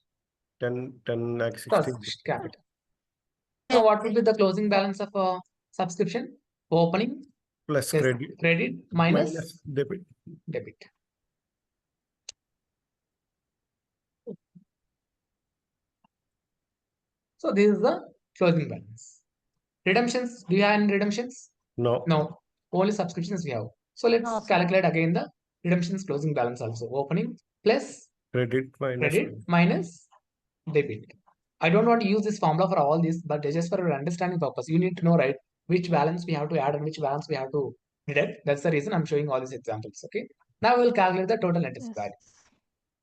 [SPEAKER 5] 10,16,000.
[SPEAKER 1] Plus capital. So what will be the closing balance of a subscription? Opening
[SPEAKER 5] Plus
[SPEAKER 1] plus
[SPEAKER 5] credit.
[SPEAKER 1] credit minus
[SPEAKER 5] Debit.
[SPEAKER 1] debit. So this is the closing balance. Redemptions, do you have any redemptions?
[SPEAKER 5] No.
[SPEAKER 1] No, only subscriptions we have. So let's
[SPEAKER 2] No, sir.
[SPEAKER 1] calculate again the redemptions closing balance also. Opening plus
[SPEAKER 5] Credit
[SPEAKER 1] minus debit. I don't want to use this formula for all this, but just for your understanding purpose, you need to know, right, which balance we have to add and which balance we have to deduct. That's the reason I'm showing all these examples. Okay. Now we will calculate the total net asset value.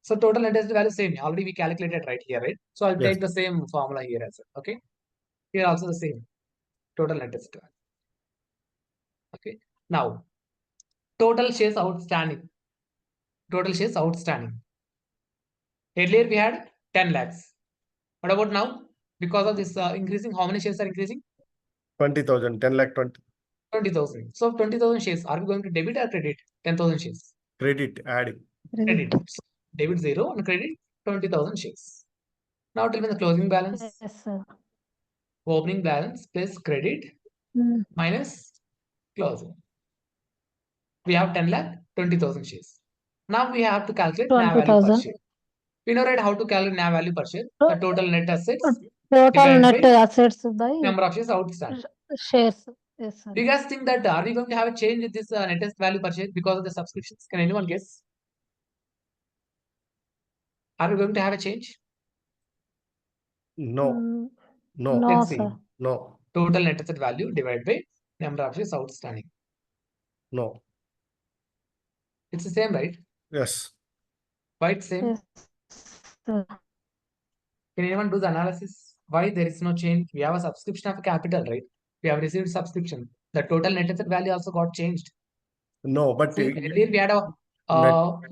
[SPEAKER 1] So total net asset value same. Already we calculated right here, right? So I'll take the same formula here as well. Okay. Here also the same. Total net asset value. Okay. Now, total shares outstanding. Total shares outstanding. Earlier we had 10 lakhs. What about now? Because of this increasing, how many shares are increasing?
[SPEAKER 5] 20,000. 10 lakh 20.
[SPEAKER 1] 20,000. So 20,000 shares. Are we going to debit or credit? 10,000 shares.
[SPEAKER 5] Credit adding.
[SPEAKER 1] Credit. So debit 0 and credit 20,000 shares. Now tell me the closing balance.
[SPEAKER 2] Yes, sir.
[SPEAKER 1] Opening balance plus credit minus closing. We have 10 lakh 20,000 shares. Now we have to calculate NAV value per
[SPEAKER 2] 20,000.
[SPEAKER 1] share. We know, right, how to calculate NAV value per share. The total net assets
[SPEAKER 2] Total
[SPEAKER 1] divided
[SPEAKER 2] net
[SPEAKER 1] by
[SPEAKER 2] assets by
[SPEAKER 1] number of shares outstanding.
[SPEAKER 2] shares. Yes, sir.
[SPEAKER 1] Do you guys think that are we going to have a change in this net asset value per share because of the subscriptions? Can anyone guess? Are we going to have a change?
[SPEAKER 5] No.
[SPEAKER 2] Mm,
[SPEAKER 5] No.
[SPEAKER 2] No,
[SPEAKER 1] Let's see.
[SPEAKER 2] sir.
[SPEAKER 5] No.
[SPEAKER 1] Total net asset value divided by number of shares outstanding.
[SPEAKER 5] No.
[SPEAKER 1] It's the same, right?
[SPEAKER 5] Yes.
[SPEAKER 1] Why it's same?
[SPEAKER 2] Yes, sir.
[SPEAKER 1] Can anyone do the analysis? Why there is no change? We have a subscription of capital, right? We have received subscription. The total net asset value also got changed.
[SPEAKER 5] No, but
[SPEAKER 1] See, earlier we had a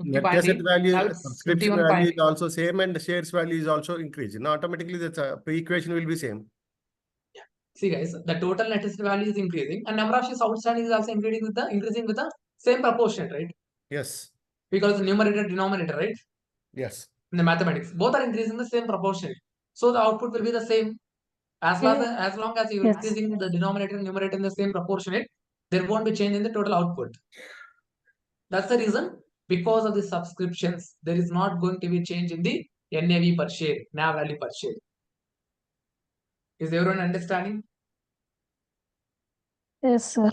[SPEAKER 5] net asset
[SPEAKER 1] 50.8,
[SPEAKER 5] value,
[SPEAKER 1] now it's
[SPEAKER 5] subscription value is
[SPEAKER 1] 51.8.
[SPEAKER 5] also same and shares value is also increasing. Now automatically the equation will be same.
[SPEAKER 1] See guys, the total net asset value is increasing and number of shares outstanding is also increasing with the same proportion, right?
[SPEAKER 5] Yes.
[SPEAKER 1] Because the numerator denominator, right?
[SPEAKER 5] Yes.
[SPEAKER 1] In the mathematics, both are increasing the same proportion. So the output will be the same. As long as you're
[SPEAKER 2] Yes.
[SPEAKER 1] increasing the denominator and numerator in the same proportionate, there won't be change in the total output. That's the reason. Because of the subscriptions, there is not going to be change in the NAV per share, NAV value per share. Is everyone understanding?
[SPEAKER 2] Yes, sir.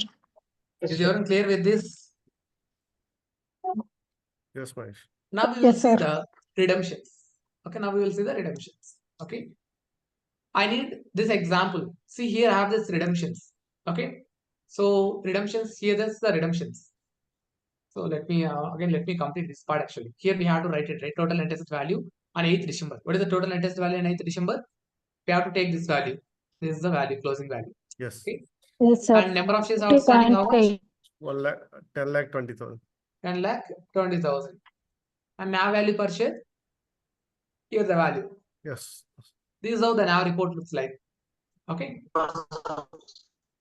[SPEAKER 1] Is everyone clear with this?
[SPEAKER 5] Yes, Mahesh.
[SPEAKER 1] Now we will
[SPEAKER 2] Yes,
[SPEAKER 1] see
[SPEAKER 2] sir.
[SPEAKER 1] the redemptions. Okay, now we will see the redemptions. Okay. I need this example. See here I have this redemptions. Okay. So redemptions here, that's the redemptions. So let me let me complete this part actually. Here we have to write it, right? Total net asset value on 8th December. What is the total net asset value on 8th December? We have to take this value. This is the value, closing value.
[SPEAKER 5] Yes.
[SPEAKER 1] Okay.
[SPEAKER 2] Yes, sir.
[SPEAKER 1] And number of shares outstanding, how much?
[SPEAKER 2] 50.8.
[SPEAKER 5] 1 lakh, 10 lakh 20,000.
[SPEAKER 1] 10 lakh 20,000. And NAV value per share? Here's the value.
[SPEAKER 5] Yes.
[SPEAKER 1] This is how the NAV report looks like. Okay.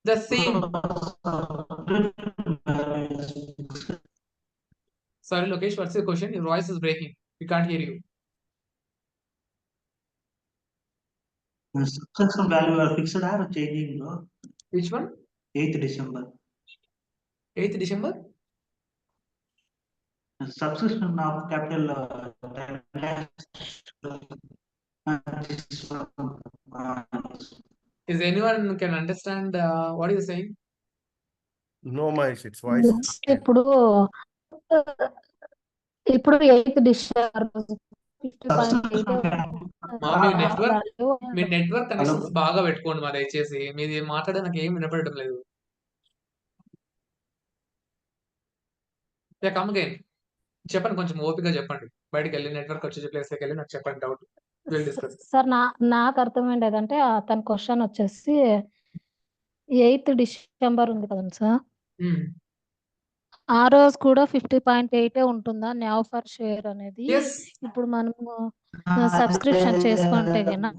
[SPEAKER 1] The same. Sorry, Lokesh, what's your question? Your voice is breaking. We can't hear you.
[SPEAKER 6] The subscription value are fixed or changing, no?
[SPEAKER 1] Which one?
[SPEAKER 6] 8th December.
[SPEAKER 1] 8th December?
[SPEAKER 6] The subscription of capital 10 lakhs,
[SPEAKER 1] Is anyone can understand what is saying?
[SPEAKER 5] No, Mahesh, it's voice.
[SPEAKER 2] ఇప్పుడు ఇప్పుడు 8th December 50.8
[SPEAKER 1] మా మీ network connections బాగా పెట్టుకోండి మా దయచేసి మీది మాట్లాడే నాకు ఏం వినపడడం లేదు. కమ్ అగైన్ చెప్పండి, కొంచెం ఓపిక చెప్పండి. బయటకు వెళ్ళి నెట్వర్క్ వచ్చే ప్లేస్కి వెళ్ళి నాకు చెప్పండి డౌట్. Will discuss.
[SPEAKER 2] సార్ నాకు అర్థమైంది ఏదంటే తన క్వశ్చన్ వచ్చేసి 8th డిసెంబర్ ఉంది కదండి సార్, ఆ రోజు కూడా 50.8 ఉంటుందా న్యావ్ ఫర్ షేర్ అనేది? ఇప్పుడు మనము సబ్స్క్రిప్షన్ చేసుకుంటే గనా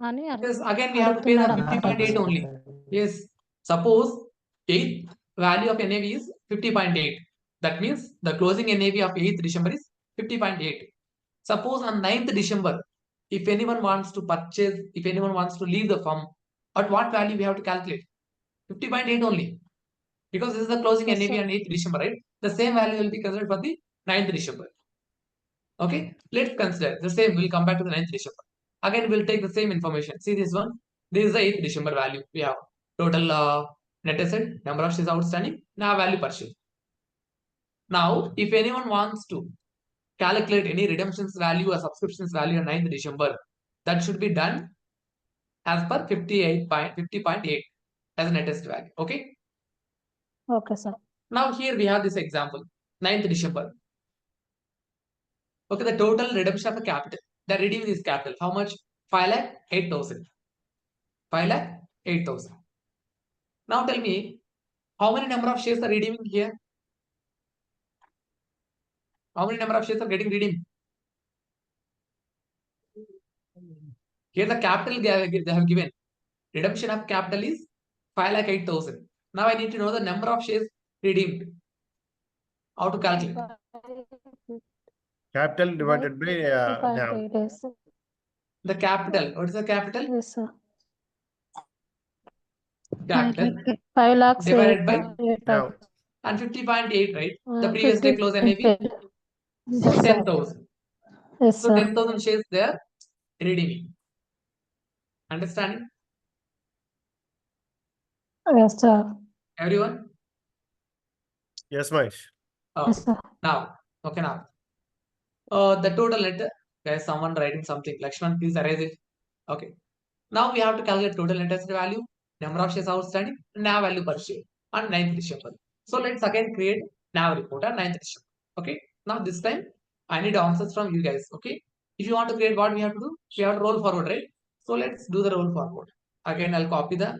[SPEAKER 2] అని
[SPEAKER 1] Again we have to pay the
[SPEAKER 2] అడుగుతున్నాడు
[SPEAKER 1] 50.8 only. Yes, suppose 8th value of NAV is 50.8. That means the closing NAV of 8th December is 50.8. Suppose on 9th December, if anyone wants to purchase, if anyone wants to leave the firm, at what value we have to calculate? 50.8 only. Because this is the closing
[SPEAKER 2] Yes,
[SPEAKER 1] NAV
[SPEAKER 2] sir.
[SPEAKER 1] on 8th December, right? The same value will be considered for the 9th December. Okay, let's consider the same. We'll come back to the 9th December. Again, we'll take the same information. See this one. This is the 8th December value. We have total net asset, number of shares outstanding, now value per share. Now, if anyone wants to calculate any redemptions value or subscriptions value on 9th December, that should be done as per 50.8 as a net asset value. Okay.
[SPEAKER 2] Okay sir.
[SPEAKER 1] Now here we have this example, 9th December. Okay, the total redemption of a capital. They're redeeming this capital. How much? 5,08,000. 5,08,000. Now tell me, how many number of shares are redeeming here? How many number of shares are getting redeemed? Here the capital they have given. Redemption of capital is 5,08,000. Now I need to know the number of shares redeemed. How to calculate?
[SPEAKER 5] Capital divided by NAV.
[SPEAKER 2] 50.8.
[SPEAKER 1] The capital. What is the capital?
[SPEAKER 2] Yes, sir.
[SPEAKER 1] Capital
[SPEAKER 2] 5 lakhs
[SPEAKER 1] divided by
[SPEAKER 5] NAV.
[SPEAKER 1] and 50.8, right? The previous day close NAV 10,000.
[SPEAKER 2] Yes,
[SPEAKER 1] So
[SPEAKER 2] sir.
[SPEAKER 1] 10,000 shares they are redeeming. Understanding?
[SPEAKER 2] Yes, sir.
[SPEAKER 1] Everyone?
[SPEAKER 5] Yes, Mahesh.
[SPEAKER 2] Yes, sir.
[SPEAKER 1] Now, okay, now. The total net, there's someone writing something. Lakshman, please erase it. Okay. Now we have to calculate total net asset value, number of shares outstanding, NAV value per share on 9th December. So let's again create NAV report on 9th December. Okay. Now this time I need answers from you guys. Okay. If you want to create, what we have to do? We have to roll forward, right? So let's do the roll forward. Again, I'll copy the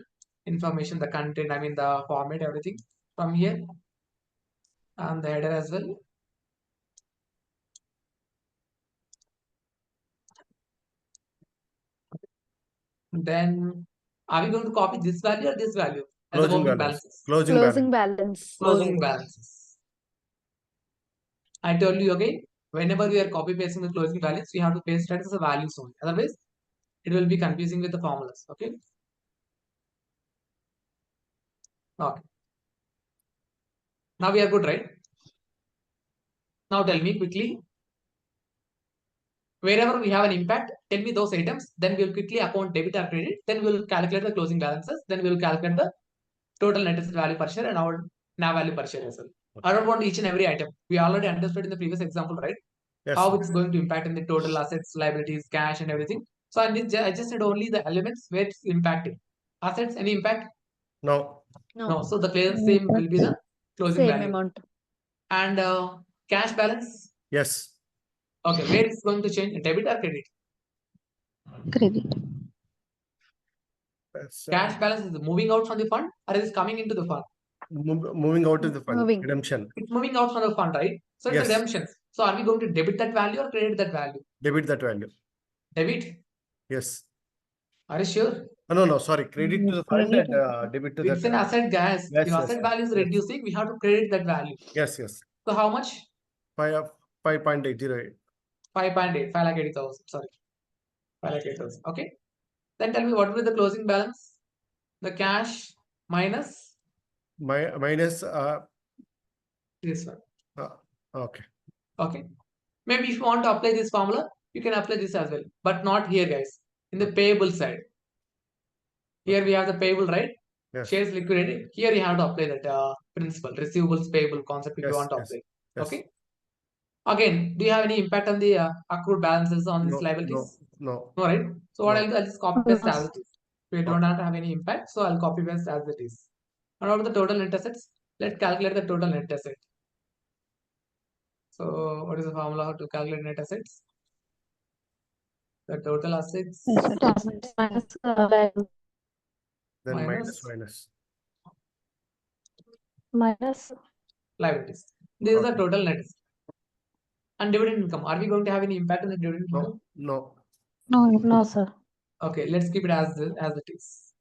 [SPEAKER 1] information, the content, I mean the format, everything from here and the header as well. Then are we going to copy this value or this value as
[SPEAKER 5] Closing
[SPEAKER 1] opening
[SPEAKER 5] balance.
[SPEAKER 1] balances?
[SPEAKER 5] Closing balance.
[SPEAKER 1] Closing balances. I told you again, whenever we are copy pasting the closing balance, we have to paste that as a values only. Otherwise, it will be confusing with the formulas. Okay. Okay. Now we are good, right? Now tell me quickly. Wherever we have an impact, tell me those items, then we'll quickly account debit or credit, then we'll calculate the closing balances, then we'll calculate the total net asset value per share and our NAV value per share as well. I don't want each and every item. We already understood in the previous example, right?
[SPEAKER 5] Yes.
[SPEAKER 1] How it's going to impact in the total assets, liabilities, cash, and everything. So I just said only the elements where it's impacting. Assets, any impact?
[SPEAKER 5] No.
[SPEAKER 1] No. So the same will be the closing
[SPEAKER 4] Same
[SPEAKER 1] value.
[SPEAKER 4] amount.
[SPEAKER 1] And cash balance?
[SPEAKER 5] Yes.
[SPEAKER 1] Okay, where it's going to change? Debit or credit?
[SPEAKER 4] Credit.
[SPEAKER 5] That's,
[SPEAKER 1] Cash balance is moving out from the fund or is it coming into the fund?
[SPEAKER 5] moving out of the fund.
[SPEAKER 4] Moving.
[SPEAKER 5] Redemption.
[SPEAKER 1] It's moving out from the fund, right? So it's
[SPEAKER 5] Yes.
[SPEAKER 1] redemptions. So are we going to debit that value or credit that value?
[SPEAKER 5] Debit that value.
[SPEAKER 1] Debit?
[SPEAKER 5] Yes.
[SPEAKER 1] Are you sure?
[SPEAKER 5] No, sorry. Credit to the fund
[SPEAKER 2] Credit.
[SPEAKER 5] and debit to
[SPEAKER 1] It's
[SPEAKER 5] that.
[SPEAKER 1] an asset, guys.
[SPEAKER 5] Yes,
[SPEAKER 1] If
[SPEAKER 5] yes,
[SPEAKER 1] asset
[SPEAKER 5] yes,
[SPEAKER 1] value is
[SPEAKER 5] yes.
[SPEAKER 1] reducing, we have to credit that value.
[SPEAKER 5] Yes.
[SPEAKER 1] So how much?
[SPEAKER 5] 5.808.
[SPEAKER 1] 5.8, 5,80,000. Sorry, 5,80,000. Okay. Then tell me what will be the closing balance? The cash minus
[SPEAKER 5] Minus.
[SPEAKER 1] this one.
[SPEAKER 5] Okay.
[SPEAKER 1] Okay. Maybe if you want to apply this formula, you can apply this as well, but not here, guys. In the payable side. Here we have the payable, right?
[SPEAKER 5] Yes.
[SPEAKER 1] Shares liquidated. Here you have to apply that principle, receivables payable concept if you
[SPEAKER 5] Yes,
[SPEAKER 1] want to
[SPEAKER 5] yes,
[SPEAKER 1] apply.
[SPEAKER 5] yes.
[SPEAKER 1] Okay. Again, do you have any impact on the accrued balances on these liabilities?
[SPEAKER 5] No.
[SPEAKER 1] No, right? So what
[SPEAKER 5] No.
[SPEAKER 1] I'll do, I'll just copy paste
[SPEAKER 2] No.
[SPEAKER 1] as it is. We don't have to have any impact, so I'll copy paste as it is. And what about the total net assets? Let's calculate the total net asset. So what is the formula to calculate net assets? The total assets
[SPEAKER 2] Assets minus value
[SPEAKER 5] Then
[SPEAKER 1] minus
[SPEAKER 2] minus
[SPEAKER 1] liabilities. This is the
[SPEAKER 5] Okay.
[SPEAKER 1] total net asset. And dividend income. Are we going to have any impact on the dividend income?
[SPEAKER 5] No.
[SPEAKER 2] no sir.
[SPEAKER 1] Okay, let's keep it as it is.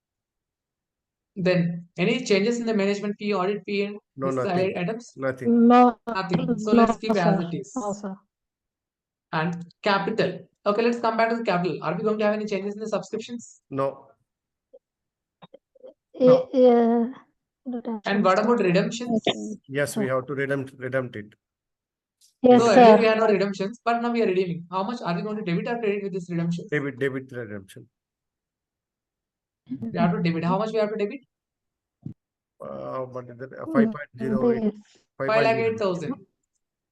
[SPEAKER 1] Then any changes in the management fee, audit fee, and
[SPEAKER 5] No,
[SPEAKER 1] these
[SPEAKER 5] nothing.
[SPEAKER 1] items?
[SPEAKER 5] Nothing.
[SPEAKER 2] No.
[SPEAKER 1] Nothing. So
[SPEAKER 2] no,
[SPEAKER 1] let's keep it as
[SPEAKER 2] sir.
[SPEAKER 1] it is.
[SPEAKER 2] No sir.
[SPEAKER 1] And capital. Okay, let's come back to the capital. Are we going to have any changes in the subscriptions?
[SPEAKER 5] No.
[SPEAKER 1] No.
[SPEAKER 2] Redemption
[SPEAKER 1] And what about
[SPEAKER 2] sir.
[SPEAKER 1] redemptions?
[SPEAKER 5] Yes, we have to redeem it.
[SPEAKER 2] Yes
[SPEAKER 1] So earlier we
[SPEAKER 2] sir.
[SPEAKER 1] had no redemptions, but now we are redeeming. How much are we going to debit or credit with this redemption?
[SPEAKER 5] Debit redemption.
[SPEAKER 1] We have to debit. How much we have to debit?
[SPEAKER 5] What is that? 5.08.
[SPEAKER 1] 5,08,000.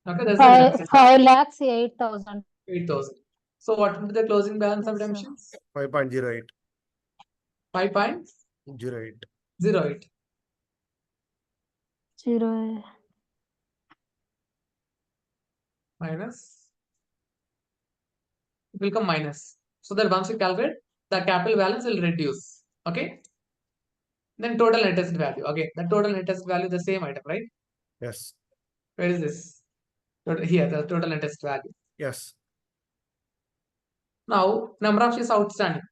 [SPEAKER 1] Okay, that's the redemption.
[SPEAKER 2] 5,08,000.
[SPEAKER 1] 8,000. So what will be the closing balance of
[SPEAKER 2] Yes, sir.
[SPEAKER 1] redemptions?
[SPEAKER 5] 5.08.
[SPEAKER 1] 5.08.
[SPEAKER 5] 08.
[SPEAKER 2] Zero.
[SPEAKER 1] Minus. It will come minus. So that once you calculate, the capital balance will reduce. Okay. Then total net asset value. Okay, the total net asset value is the same item, right?
[SPEAKER 5] Yes.
[SPEAKER 1] Where is this? Here, the total net asset value.
[SPEAKER 5] Yes.
[SPEAKER 1] Now, number of shares outstanding.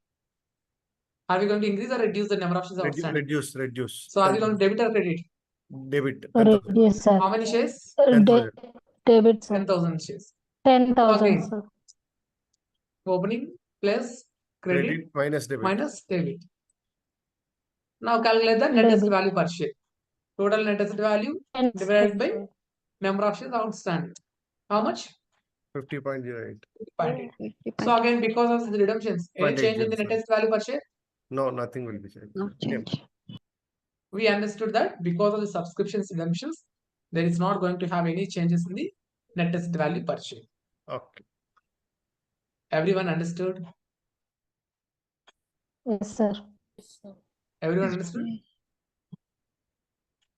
[SPEAKER 1] Are we going to increase or reduce the number of shares outstanding?
[SPEAKER 5] Reduce.
[SPEAKER 1] So are we going to debit or credit?
[SPEAKER 5] Debit. 10,000.
[SPEAKER 2] Yes sir.
[SPEAKER 1] How many shares?
[SPEAKER 5] 10,000.
[SPEAKER 2] Debit sir.
[SPEAKER 1] 10,000 shares.
[SPEAKER 2] 10,000
[SPEAKER 1] Again.
[SPEAKER 2] sir.
[SPEAKER 1] Opening plus credit
[SPEAKER 5] minus debit.
[SPEAKER 1] minus debit. Now calculate the net asset value per share. Total net asset value divided by number of shares outstanding. How much?
[SPEAKER 5] 50.08.
[SPEAKER 1] 50.8. So again, because of the redemptions, any change in the net asset value per share?
[SPEAKER 5] No, nothing will be changed.
[SPEAKER 4] No change.
[SPEAKER 1] We understood that because of the subscriptions redemptions, there is not going to have any changes in the net asset value per share.
[SPEAKER 5] Okay.
[SPEAKER 1] Everyone understood?
[SPEAKER 2] Yes sir.
[SPEAKER 1] Everyone understood?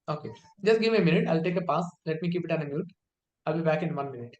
[SPEAKER 1] Okay. Just give me a minute. I'll take a pause. Let me keep it on a mute. I'll be back in 1 minute.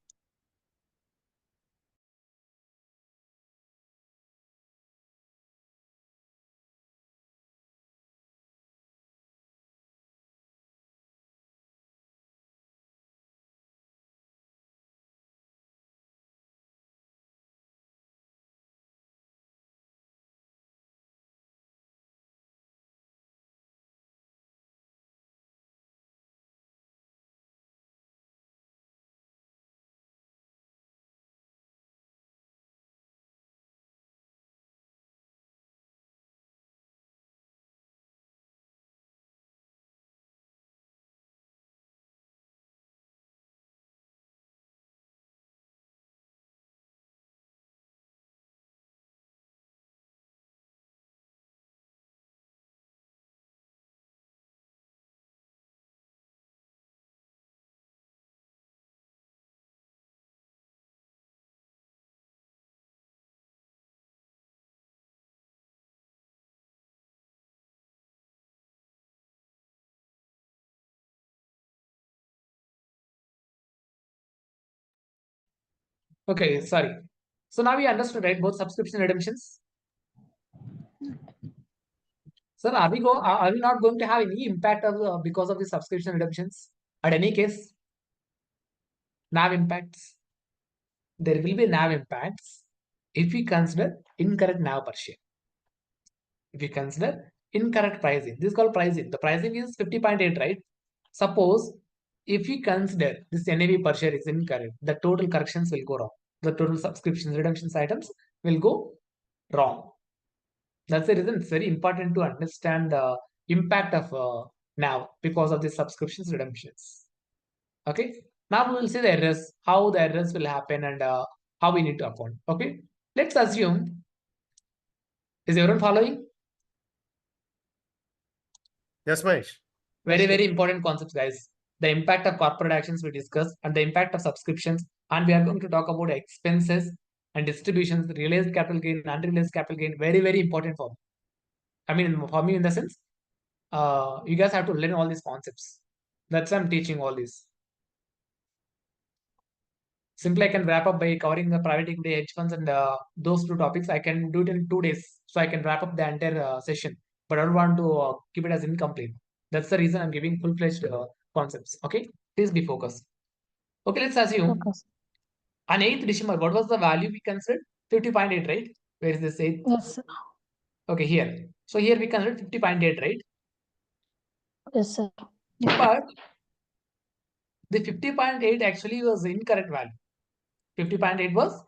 [SPEAKER 1] Okay, sorry. So now we understood, right? Both subscription redemptions. Sir, are we not going to have any impact of because of the subscription redemptions? At any case, NAV impacts. There will be NAV impacts if we consider incorrect NAV per share. If we consider incorrect pricing, this is called pricing. The pricing is 50.8, right? Suppose if we consider this NAV per share is incorrect, the total corrections will go wrong. The total subscriptions redemptions items will go wrong. That's the reason it's very important to understand the impact of NAV because of the subscriptions redemptions. Okay, now we will see the errors, how the errors will happen, and how we need to account. Okay, let's assume, is everyone following?
[SPEAKER 5] Yes, Mahesh.
[SPEAKER 1] Very important concepts, guys. The impact of corporate actions we discussed, and the impact of subscriptions, and we are going to talk about expenses and distributions, realized capital gain, unrealized capital gain. Very important for me. I mean, for me in the sense, you guys have to learn all these concepts. That's why I'm teaching all this. Simply, I can wrap up by covering the private equity, hedge funds, and those two topics. I can do it in 2 days, so I can wrap up the entire session. But I don't want to keep it as incomplete. That's the reason I'm giving full-fledged concepts. Okay, please be focused. Okay, let's assume
[SPEAKER 2] Focus.
[SPEAKER 1] on 8th December, what was the value we considered? 50.8, right? Where is this 8th?
[SPEAKER 2] Yes, sir.
[SPEAKER 1] Okay, here. So here we considered 50.8, right?
[SPEAKER 2] Yes, sir.
[SPEAKER 1] But the 50.8 actually was the incorrect value. 50.8 was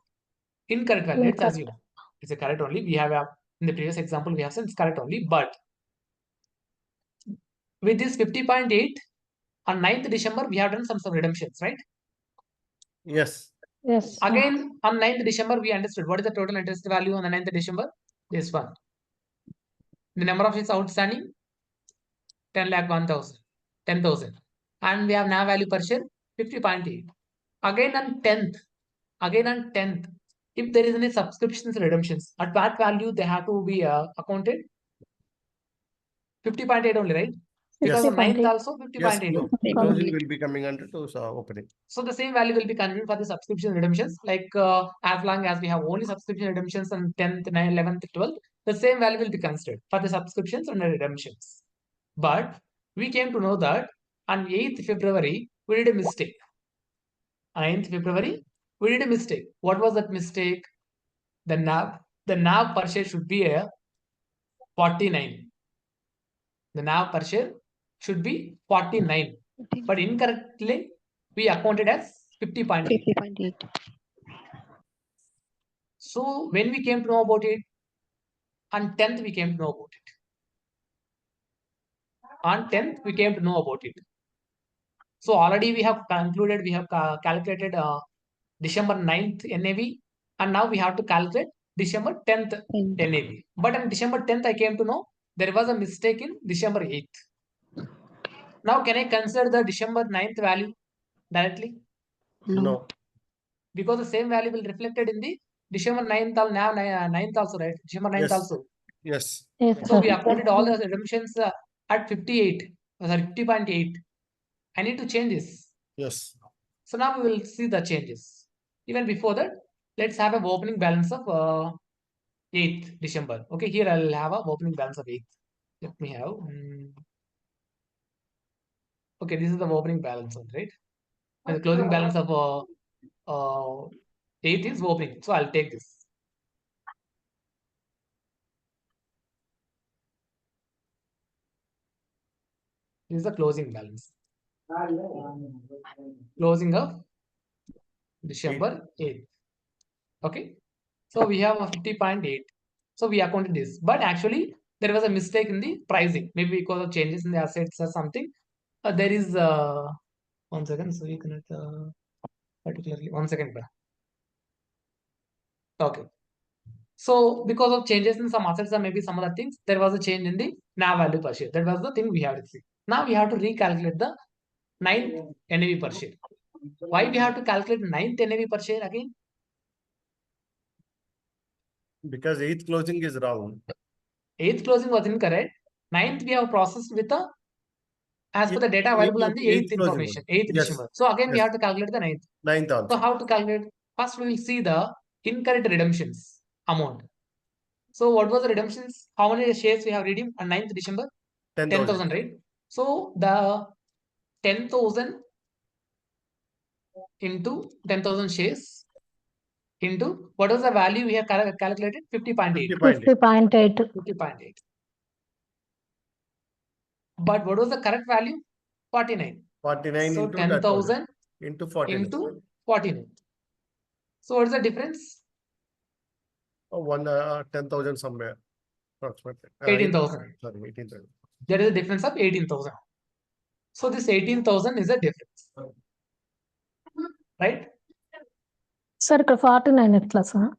[SPEAKER 1] incorrect value. Let's
[SPEAKER 2] Incorrect.
[SPEAKER 1] assume it's a correct only. We have in the previous example, we have said it's correct only. But with this 50.8 on 9th December, we have done some redemptions, right?
[SPEAKER 5] Yes.
[SPEAKER 2] Yes, sir.
[SPEAKER 1] Again, on 9th December, we understood what is the total interest value on the 9th December? This one. The number of shares outstanding, 10,000. And we have NAV value per share, 50.8. Again on 10th, if there is any subscriptions redemptions, at what value they have to be accounted? 50.8 only, right? Because on 9th
[SPEAKER 2] 50.8.
[SPEAKER 1] also 50.8 only.
[SPEAKER 5] Closing will be coming under to opening.
[SPEAKER 1] So the same value will be considered for the subscription redemptions. Like as long as we have only subscription redemptions on 10th, 9th, 11th, 12th, the same value will be considered for the subscriptions and the redemptions. But we came to know that on 8th February, we did a mistake. On 9th February, we did a mistake. What was that mistake? The NAV per share should be a 49. The NAV per share should be 49. But incorrectly, we accounted as 50.8.
[SPEAKER 4] 50.8.
[SPEAKER 1] So when we came to know about it, on 10th we came to know about it. On 10th we came to know about it. So already we have concluded, we have calculated December 9th NAV, and now we have to calculate December 10th NAV. But on December 10th I came to know there was a mistake in December 8th. Now can I consider the December 9th value directly?
[SPEAKER 5] No.
[SPEAKER 1] Because the same value will reflected in the December 9th, now 9th also, right? December 9th
[SPEAKER 5] Yes.
[SPEAKER 1] also.
[SPEAKER 5] Yes.
[SPEAKER 2] Yes,
[SPEAKER 1] So
[SPEAKER 2] sir.
[SPEAKER 1] we accounted all the redemptions at 58, sorry, 50.8. I need to change this.
[SPEAKER 5] Yes.
[SPEAKER 1] So now we will see the changes. Even before that, let's have an opening balance of 8th December. Okay, here I'll have a opening balance of 8th. Let me have. Okay, this is the opening balance one, right? And the closing balance of 8th is opening. So I'll take this. This is the closing balance. Closing of December 8th. Okay. So we have a 50.8. So we accounted this. But actually, there was a mistake in the pricing. Maybe because of changes in the assets or something. There is 1 second. So you cannot particularly 1 second. Okay. So because of changes in some assets or maybe some other things, there was a change in the NAV value per share. That was the thing we have to see. Now we have to recalculate the 9th NAV per share. Why we have to calculate 9th NAV per share again?
[SPEAKER 5] Because 8th closing is wrong.
[SPEAKER 1] 8th closing was incorrect. 9th we have processed with a as per the data available on the 8th information, 8th
[SPEAKER 5] Yes.
[SPEAKER 1] December. So again we
[SPEAKER 5] Yes.
[SPEAKER 1] have to calculate the 9th.
[SPEAKER 5] 9th
[SPEAKER 1] So
[SPEAKER 5] also.
[SPEAKER 1] how to calculate? First, we will see the incorrect redemptions amount. So, what was the redemptions? How many shares we have redeemed on 9th December? 10,000, right? So, the 10,000 into 10,000 shares into what was the value we have calculated? 50.8.
[SPEAKER 2] 50.8.
[SPEAKER 1] 50.8. But what was the correct value? 49.
[SPEAKER 5] 49
[SPEAKER 1] So
[SPEAKER 5] into
[SPEAKER 1] 10,000
[SPEAKER 5] into 49.
[SPEAKER 1] into 49. So what is the difference?
[SPEAKER 5] 10,000 somewhere. Approximately.
[SPEAKER 1] 18,000.
[SPEAKER 5] Sorry, 18,000.
[SPEAKER 1] There is a difference of 18,000. So this 18,000 is a difference. Right?
[SPEAKER 2] Sir ఇక్కడ 49 ఎట్లా sir?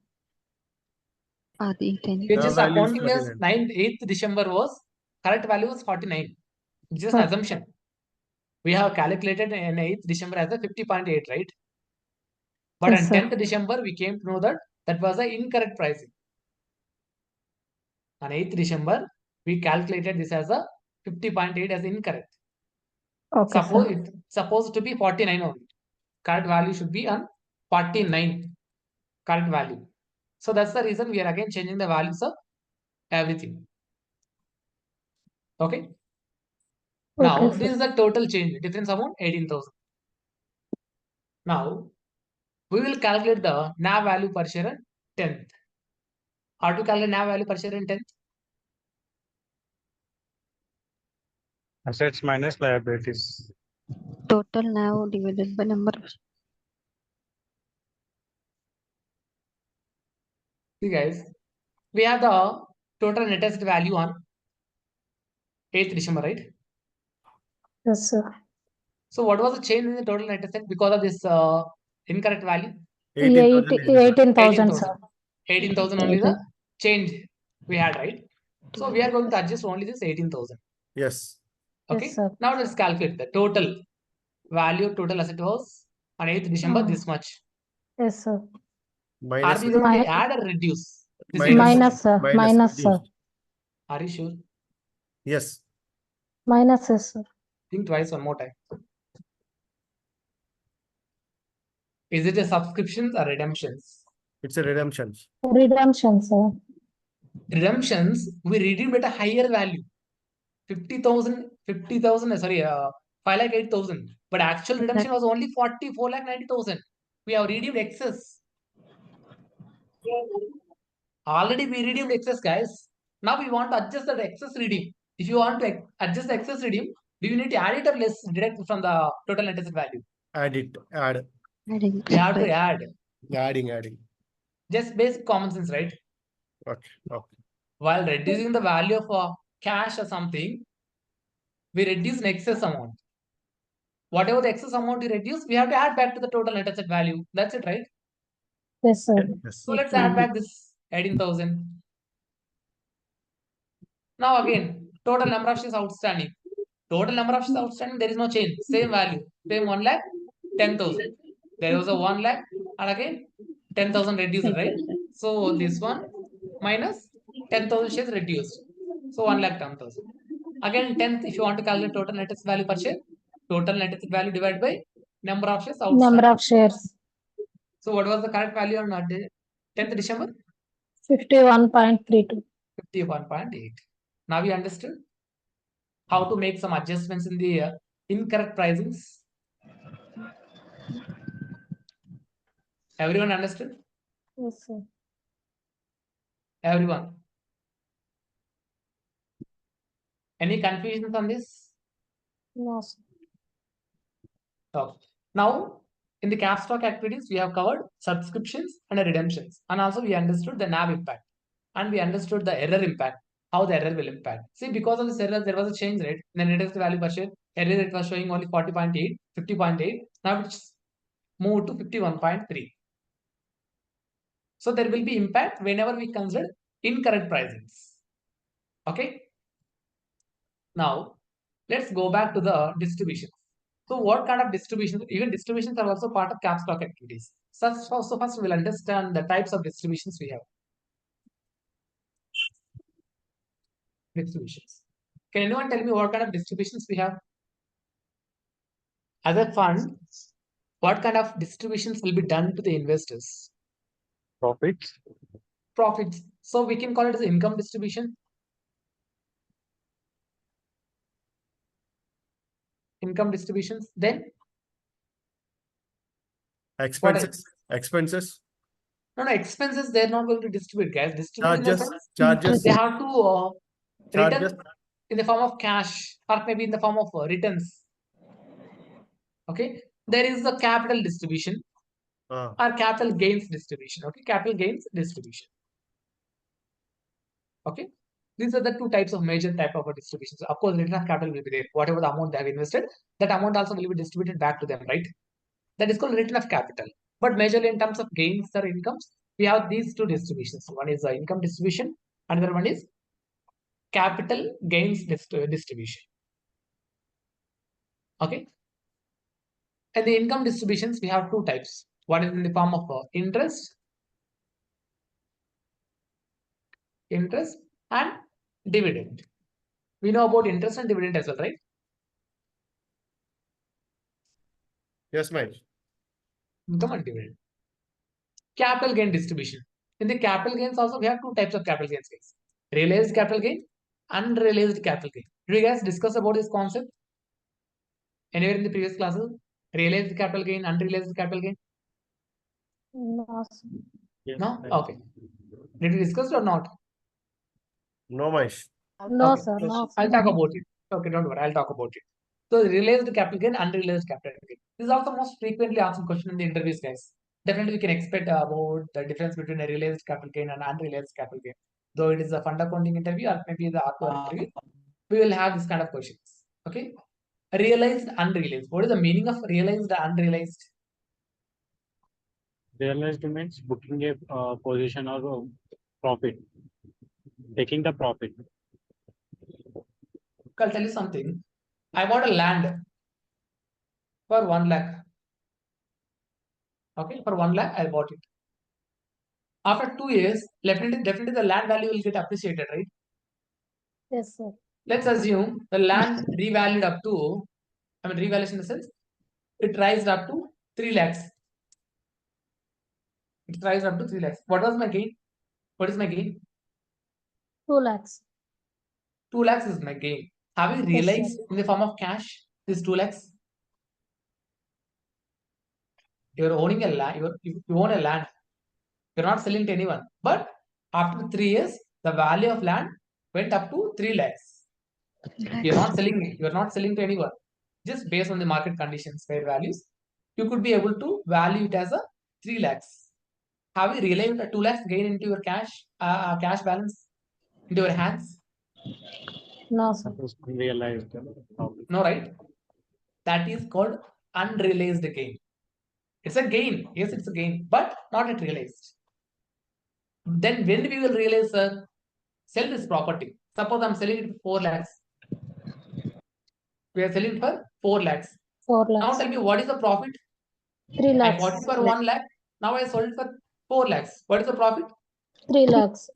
[SPEAKER 4] అది 10.
[SPEAKER 1] We're just
[SPEAKER 5] value is
[SPEAKER 1] accounting as
[SPEAKER 5] 49.
[SPEAKER 1] 8th December was correct value was 49. Just
[SPEAKER 2] Okay.
[SPEAKER 1] assumption. We have calculated in 8th December as a 50.8, right? But
[SPEAKER 2] Yes,
[SPEAKER 1] on
[SPEAKER 2] sir.
[SPEAKER 1] 10th December, we came to know that that was the incorrect pricing. On 8th December, we calculated this as a 50.8 as incorrect.
[SPEAKER 2] Okay
[SPEAKER 1] Suppose
[SPEAKER 2] sir.
[SPEAKER 1] it's supposed to be 49 only. Correct value should be on 49. Correct value. So that's the reason we are again changing the values of everything. Okay. Now
[SPEAKER 2] Okay,
[SPEAKER 1] this
[SPEAKER 2] sir.
[SPEAKER 1] is the total change. Difference amount 18,000. Now we will calculate the NAV value per share on 10th. How to calculate NAV value per share in 10th?
[SPEAKER 3] Assets minus liabilities.
[SPEAKER 4] Total now divided by number of
[SPEAKER 1] See guys, we have the total net asset value on 8th December, right?
[SPEAKER 2] Yes, sir.
[SPEAKER 1] So what was the change in the total net asset because of this incorrect value?
[SPEAKER 2] 18,000 sir.
[SPEAKER 1] 18,000 only the change we had, right? So we are going to adjust only this 18,000.
[SPEAKER 5] Yes.
[SPEAKER 1] Okay.
[SPEAKER 2] Yes, sir.
[SPEAKER 1] Now let's calculate the total value. Total asset was on 8th December this much.
[SPEAKER 2] Yes, sir.
[SPEAKER 5] Minus.
[SPEAKER 1] Are we going to add or reduce? This
[SPEAKER 2] Minus, sir. Minus, sir.
[SPEAKER 5] reduced.
[SPEAKER 1] Are you sure?
[SPEAKER 5] Yes.
[SPEAKER 2] Minus, yes, sir.
[SPEAKER 1] Think twice one more time. Is it a subscriptions or redemptions?
[SPEAKER 5] It's a redemptions.
[SPEAKER 2] Redemption, sir.
[SPEAKER 1] Redemptions, we redeemed at a higher value. 50,000, sorry, 5,08,000. But actual redemption was only 4,90,000. We have redeemed excess. Already we redeemed excess, guys. Now we want to adjust the excess redeem. If you want to adjust the excess redeem, do you need to add it or less deduct from the total net asset value?
[SPEAKER 5] Add it. Add.
[SPEAKER 4] adding.
[SPEAKER 1] We have to add.
[SPEAKER 5] Adding.
[SPEAKER 1] Just basic common sense, right?
[SPEAKER 5] Okay. Okay.
[SPEAKER 1] While reducing the value of cash or something, we reduce an excess amount. Whatever the excess amount you reduce, we have to add back to the total net asset value. That's it, right?
[SPEAKER 2] Yes, sir.
[SPEAKER 5] Yes.
[SPEAKER 1] So let's add back this 18,000. Now again, total number of shares outstanding. Total number of shares outstanding, there is no change. Same value. Same 1 lakh, 10,000. There was a 1 lakh and again 10,000 reduced, right? So this one minus 10,000 shares reduced. So 1 lakh 10,000. Again 10th, if you want to calculate total net asset value per share, total net asset value divided by number of shares outstanding.
[SPEAKER 2] Number of shares.
[SPEAKER 1] So what was the correct value on 10th December?
[SPEAKER 2] 51.32.
[SPEAKER 1] 51.8. Now we understood how to make some adjustments in the incorrect pricings. Everyone understood?
[SPEAKER 2] Yes, sir.
[SPEAKER 1] Everyone. Any confusions on this?
[SPEAKER 2] No, sir.
[SPEAKER 1] Okay. Now, in the cap stock activities, we have covered subscriptions and redemptions. And also we understood the NAV impact. And we understood the error impact, how the error will impact. See, because of this error, there was a change rate in the net asset value per share. Earlier it was showing only 40.8, 50.8. Now it's moved to 51.3. So there will be impact whenever we consider incorrect pricings. Okay. Now, let's go back to the distribution. So what kind of distribution? Even distributions are also part of cap stock activities. So first we'll understand the types of distributions we have. Distributions. Can anyone tell me what kind of distributions we have? As a fund, What kind of distributions will be done to the investors?
[SPEAKER 3] Profits.
[SPEAKER 1] Profits. So we can call it as income distribution. Income distributions. Then
[SPEAKER 5] Expenses. Expenses.
[SPEAKER 1] no expenses. They're not going to distribute, guys. Distribute in the
[SPEAKER 5] Charges.
[SPEAKER 1] sense
[SPEAKER 5] Charges.
[SPEAKER 1] they have to
[SPEAKER 5] Charges.
[SPEAKER 1] return in the form of cash or maybe in the form of returns. Okay. There is the capital distribution or capital gains distribution. Okay. Capital gains distribution. Okay. These are the two types of major type of distributions. Of course, return of capital will be there. Whatever the amount they have invested, that amount also will be distributed back to them, right? That is called return of capital. But majorly in terms of gains or incomes, we have these two distributions. One is the income distribution, another one is capital gains distribution. Okay. And the income distributions, we have two types. One is in the form of interest and dividend. We know about interest and dividend as well, right?
[SPEAKER 5] Yes, Mahesh.
[SPEAKER 1] Income and dividend. Capital gain distribution. In the capital gains also, we have two types of capital gains. Realized capital gain, unrealized capital gain. Did you guys discuss about this concept anywhere in the previous classes? Realized capital gain, unrealized capital gain?
[SPEAKER 2] No, sir.
[SPEAKER 3] Yes,
[SPEAKER 1] No?
[SPEAKER 3] right.
[SPEAKER 1] Okay. Did we discuss it or not?
[SPEAKER 5] No, Mahesh.
[SPEAKER 2] No,
[SPEAKER 1] Okay.
[SPEAKER 2] sir. No,
[SPEAKER 1] I'll
[SPEAKER 2] sir.
[SPEAKER 1] talk about it. Okay, don't worry. I'll talk about it. So realized capital gain, unrealized capital gain. This is also the most frequently asked question in the interviews, guys. Definitely we can expect about the difference between a realized capital gain and unrealized capital gain. Though it is a fund accounting interview or maybe the R2 interview, we will have this kind of questions. Okay. Realized, unrealized. What is the meaning of realized, unrealized?
[SPEAKER 3] Realized means booking a position or profit, taking the profit.
[SPEAKER 1] I'll tell you something. I bought a land for 1 lakh. Okay, for 1 lakh, I bought it. After 2 years, definitely the land value will get appreciated, right?
[SPEAKER 2] Yes, sir.
[SPEAKER 1] Let's assume the land revalued up to, revaluation in the sense, it rised up to 3 lakhs. It rised up to 3 lakhs. What was my gain? What is my gain?
[SPEAKER 2] 2 lakhs.
[SPEAKER 1] 2 lakhs is my gain. Have you
[SPEAKER 2] Yes,
[SPEAKER 1] realized
[SPEAKER 2] sir.
[SPEAKER 1] in the form of cash this 2 lakhs? You're owning a land, you own a land. You're not selling to anyone. But after 3 years, the value of land went up to 3 lakhs. You're not selling it. You're not selling to anyone. Just based on the market conditions, fair values, you could be able to value it as a 3 lakhs. Have you realized a 2 lakhs gain into your cash balance into your hands?
[SPEAKER 2] No, sir.
[SPEAKER 3] That is unrealized profit.
[SPEAKER 1] No, right? That is called unrealized gain. It's a gain. Yes, it's a gain, but not yet realized. Then when we will realize, sir, sell this property. Suppose I'm selling it for 4 lakhs. We are selling for 4 lakhs.
[SPEAKER 2] 4
[SPEAKER 1] Now
[SPEAKER 2] lakhs.
[SPEAKER 1] tell me what is the profit?
[SPEAKER 2] 3
[SPEAKER 1] I
[SPEAKER 2] lakhs.
[SPEAKER 1] bought it for 1 lakh. Now I sold it for 4 lakhs. What is the profit?
[SPEAKER 2] 3 lakhs.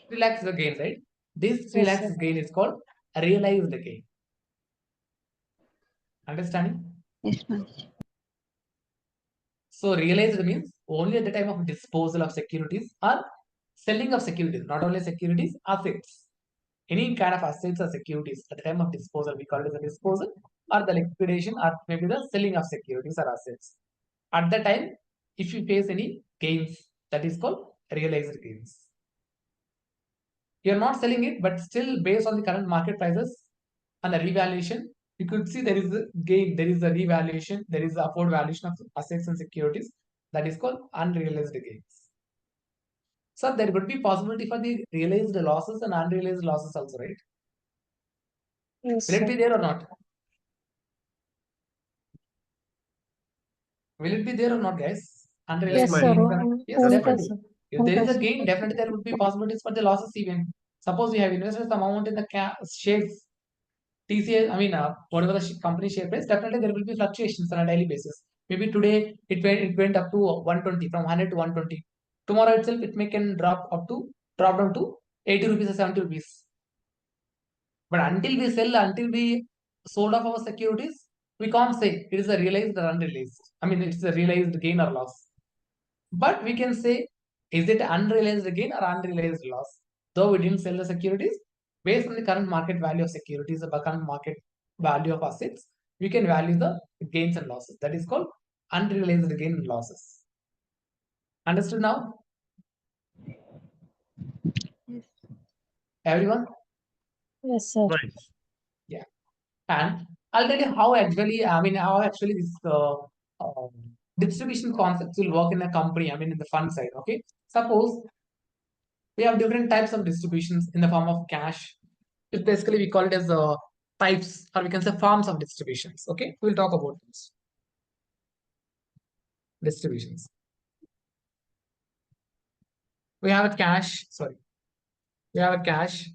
[SPEAKER 1] 3 lakhs is the gain, right? This 3
[SPEAKER 2] Yes,
[SPEAKER 1] lakhs
[SPEAKER 2] sir.
[SPEAKER 1] gain is called realized gain. Understanding?
[SPEAKER 4] Yes, Mahesh.
[SPEAKER 1] So realized means only at the time of disposal of securities or selling of securities, not only securities, assets. Any kind of assets or securities at the time of disposal, we call it as a disposal or the liquidation or maybe the selling of securities or assets. At the time, if you face any gains, that is called realized gains. You're not selling it, but still based on the current market prices and the revaluation, you could see there is a gain, there is a revaluation, there is a upward valuation of assets and securities. That is called unrealized gains. So there would be possibility for the realized losses and unrealized losses also, right?
[SPEAKER 2] Yes,
[SPEAKER 1] Will it
[SPEAKER 2] sir.
[SPEAKER 1] be there or not? Will it be there or not, guys? Unrealized
[SPEAKER 2] Yes, sir.
[SPEAKER 1] gains. Yes,
[SPEAKER 5] Yes,
[SPEAKER 1] definitely.
[SPEAKER 2] Sir.
[SPEAKER 1] If there is a
[SPEAKER 2] Yes,
[SPEAKER 1] gain, definitely there would be possibilities for the losses even. Suppose we have invested some amount in the shares, TCS, whatever the company share price, definitely there will be fluctuations on a daily basis. Maybe today it went up to 120, from 100 to 120. Tomorrow itself it may can drop down to 80 rupees or 70 rupees. But until we sell, until we sold off our securities, we can't say it is a realized or unrealized. I mean, it's a realized gain or loss. But we can say, is it unrealized gain or unrealized loss? Though we didn't sell the securities, based on the current market value of securities, the current market value of assets, we can value the gains and losses. That is called unrealized gain and losses. Understood now?
[SPEAKER 4] Yes.
[SPEAKER 1] Everyone?
[SPEAKER 2] Yes, sir.
[SPEAKER 5] Right.
[SPEAKER 1] Yeah. And I'll tell you how actually, how actually this distribution concepts will work in a company, in the fund side. Okay. Suppose we have different types of distributions in the form of cash. It's basically, we call it as types, or we can say forms of distributions. Okay. We'll talk about this. Distributions. We have a cash, sorry. We have a cash.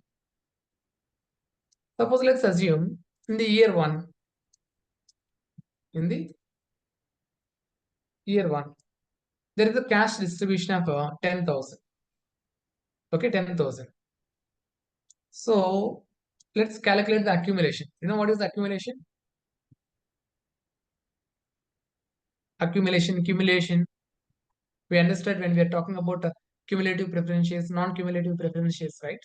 [SPEAKER 1] Suppose let's assume in the year one, there is a cash distribution of 10,000. Okay, 10,000. So let's calculate the accumulation. You know what is accumulation? Accumulation. We understood when we are talking about cumulative preference shares, non-cumulative preference shares, right?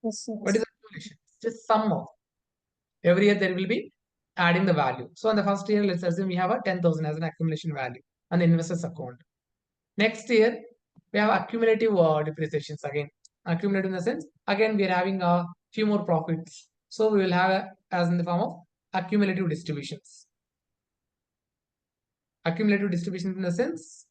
[SPEAKER 2] Yes, sir.
[SPEAKER 1] What is accumulation? It's just sum of. Every year there will be adding the value. So in the first year, let's assume we have a 10,000 as an accumulation value on the investor's account. Next year, we have accumulative depreciations again. Accumulative in the sense, again, we are having a few more profits. So we will have as in the form of accumulative distributions. Accumulative distributions in the sense,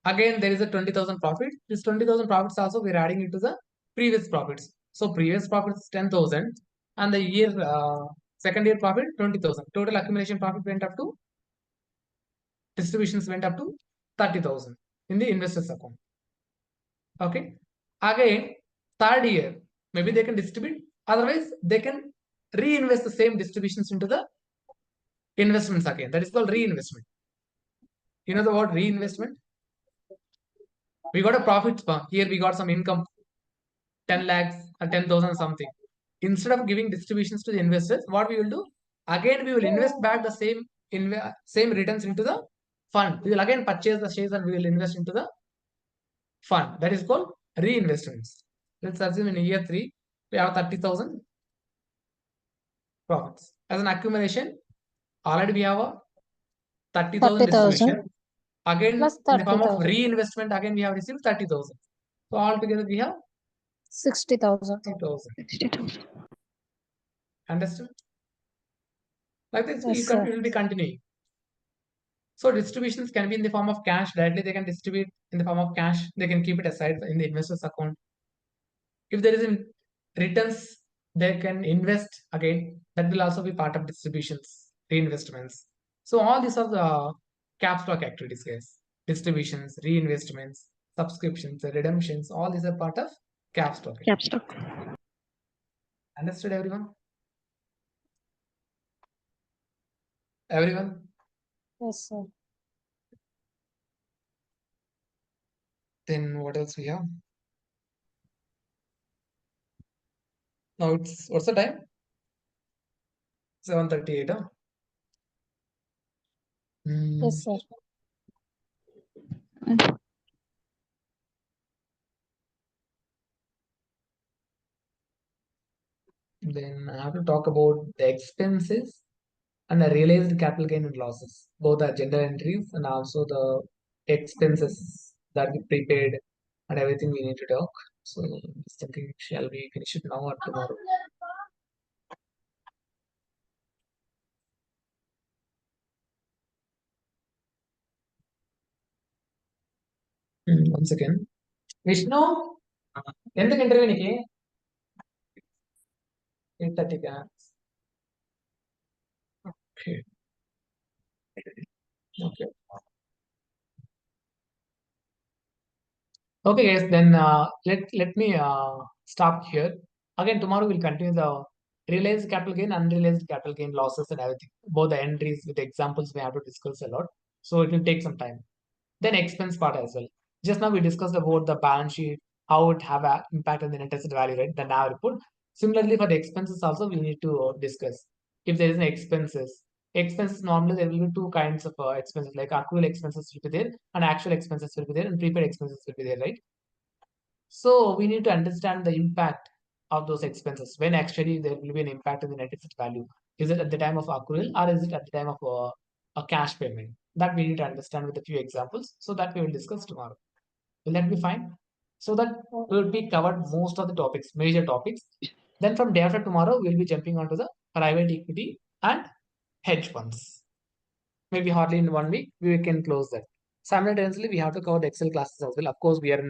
[SPEAKER 1] again, there is a 20,000 profit. This 20,000 profits also we are adding it to the previous profits. So previous profits 10,000 and the year second year profit 20,000. Total accumulation profit went up to, distributions went up to 30,000 in the investor's account. Okay. Again, third year, maybe they can distribute. Otherwise, they can reinvest the same distributions into the investments again. That is called reinvestment. You know the word reinvestment? We got a profit. Here we got some income, 10 lakhs or 10,000 something. Instead of giving distributions to the investors, what we will do? Again, we will invest back the same returns into the fund. We will again purchase the shares and we will invest into the fund. That is called reinvestments. Let's assume in year 3, we have 30,000 profits. As an accumulation, already we have a 30,000 distribution. Again,
[SPEAKER 2] Plus
[SPEAKER 1] in the form of
[SPEAKER 2] 30,000.
[SPEAKER 1] reinvestment, again we have received 30,000. So altogether we have
[SPEAKER 2] 60,000.
[SPEAKER 4] 60,000.
[SPEAKER 1] Understood? Like this,
[SPEAKER 2] Yes,
[SPEAKER 1] you
[SPEAKER 2] sir.
[SPEAKER 1] will be continuing. So distributions can be in the form of cash. Directly they can distribute in the form of cash. They can keep it aside in the investor's account. If there is returns, they can invest again. That will also be part of distributions, reinvestments. So all these are the cap stock activities, guys. Distributions, reinvestments, subscriptions, redemptions, all these are part of cap stock.
[SPEAKER 4] Cap stock.
[SPEAKER 1] Understood, everyone? Everyone?
[SPEAKER 2] Yes, sir.
[SPEAKER 1] Then what else we have? Now what's the time? 7:38. Huh?
[SPEAKER 2] Yes, sir.
[SPEAKER 1] Then I have to talk about the expenses and the realized capital gain and losses. Both are general entries and also the expenses that we prepaid and everything we need to talk. So just thinking, shall we finish it now or tomorrow? Once again, Vishnu, ఎందుకు interview నీకు 8:30 Okay. Okay. Okay, guys. Then let me stop here. Again, tomorrow we'll continue the realized capital gain, unrealized capital gain losses and everything. Both the entries with examples we have to discuss a lot. So it will take some time. Then expense part as well. Just now we discussed about the balance sheet, how it have an impact on the net asset value, right? The NAV report. Similarly, for the expenses also we need to discuss. if there is an expenses. Expenses normally there will be two kinds of expenses, like accrual expenses will be there and actual expenses will be there and prepaid expenses will be there, right? So we need to understand the impact of those expenses when actually there will be an impact in the net asset value. Is it at the time of accrual or is it at the time of a cash payment? That we need to understand with a few examples. So that we will discuss tomorrow. Will that be fine? So that will be covered most of the topics, major topics. Then from day after tomorrow, we'll be jumping onto the private equity and hedge funds. Maybe hardly in 1 week, we can close that. Simultaneously, we have to cover the Excel classes as well. Of course, we are in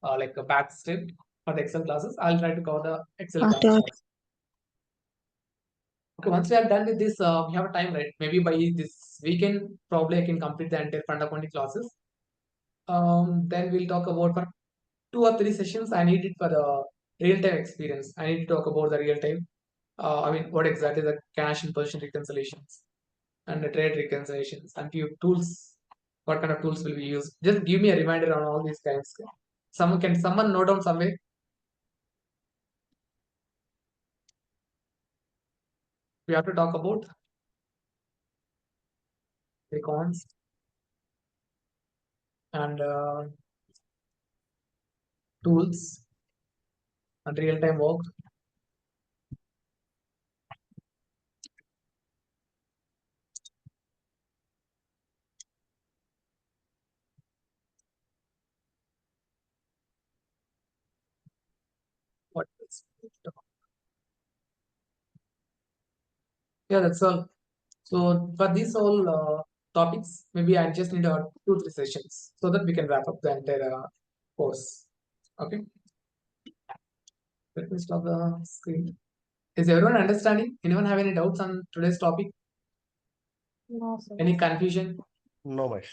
[SPEAKER 1] like a back step for the Excel classes. I'll try to cover the Excel
[SPEAKER 4] After-
[SPEAKER 1] classes also. Okay, once we are done with this, we have a time, right? Maybe by this weekend, probably I can complete the entire fund accounting classes. Then we'll talk about for 2 or 3 sessions. I need it for the real-time experience. I need to talk about the real-time. I mean, what exactly the cash and position reconciliations and the trade reconciliations and few tools. What kind of tools will we use? Just give me a reminder on all these kinds. Someone note down somewhere? We have to talk about recons and tools and real-time work. What else? Yeah, that's all. So for these all topics, maybe I just need 2-3 sessions so that we can wrap up the entire course. Okay. Let me stop the screen. Is everyone understanding? Anyone have any doubts on today's topic?
[SPEAKER 2] No, sir.
[SPEAKER 1] Any confusion?
[SPEAKER 5] No, Mahesh.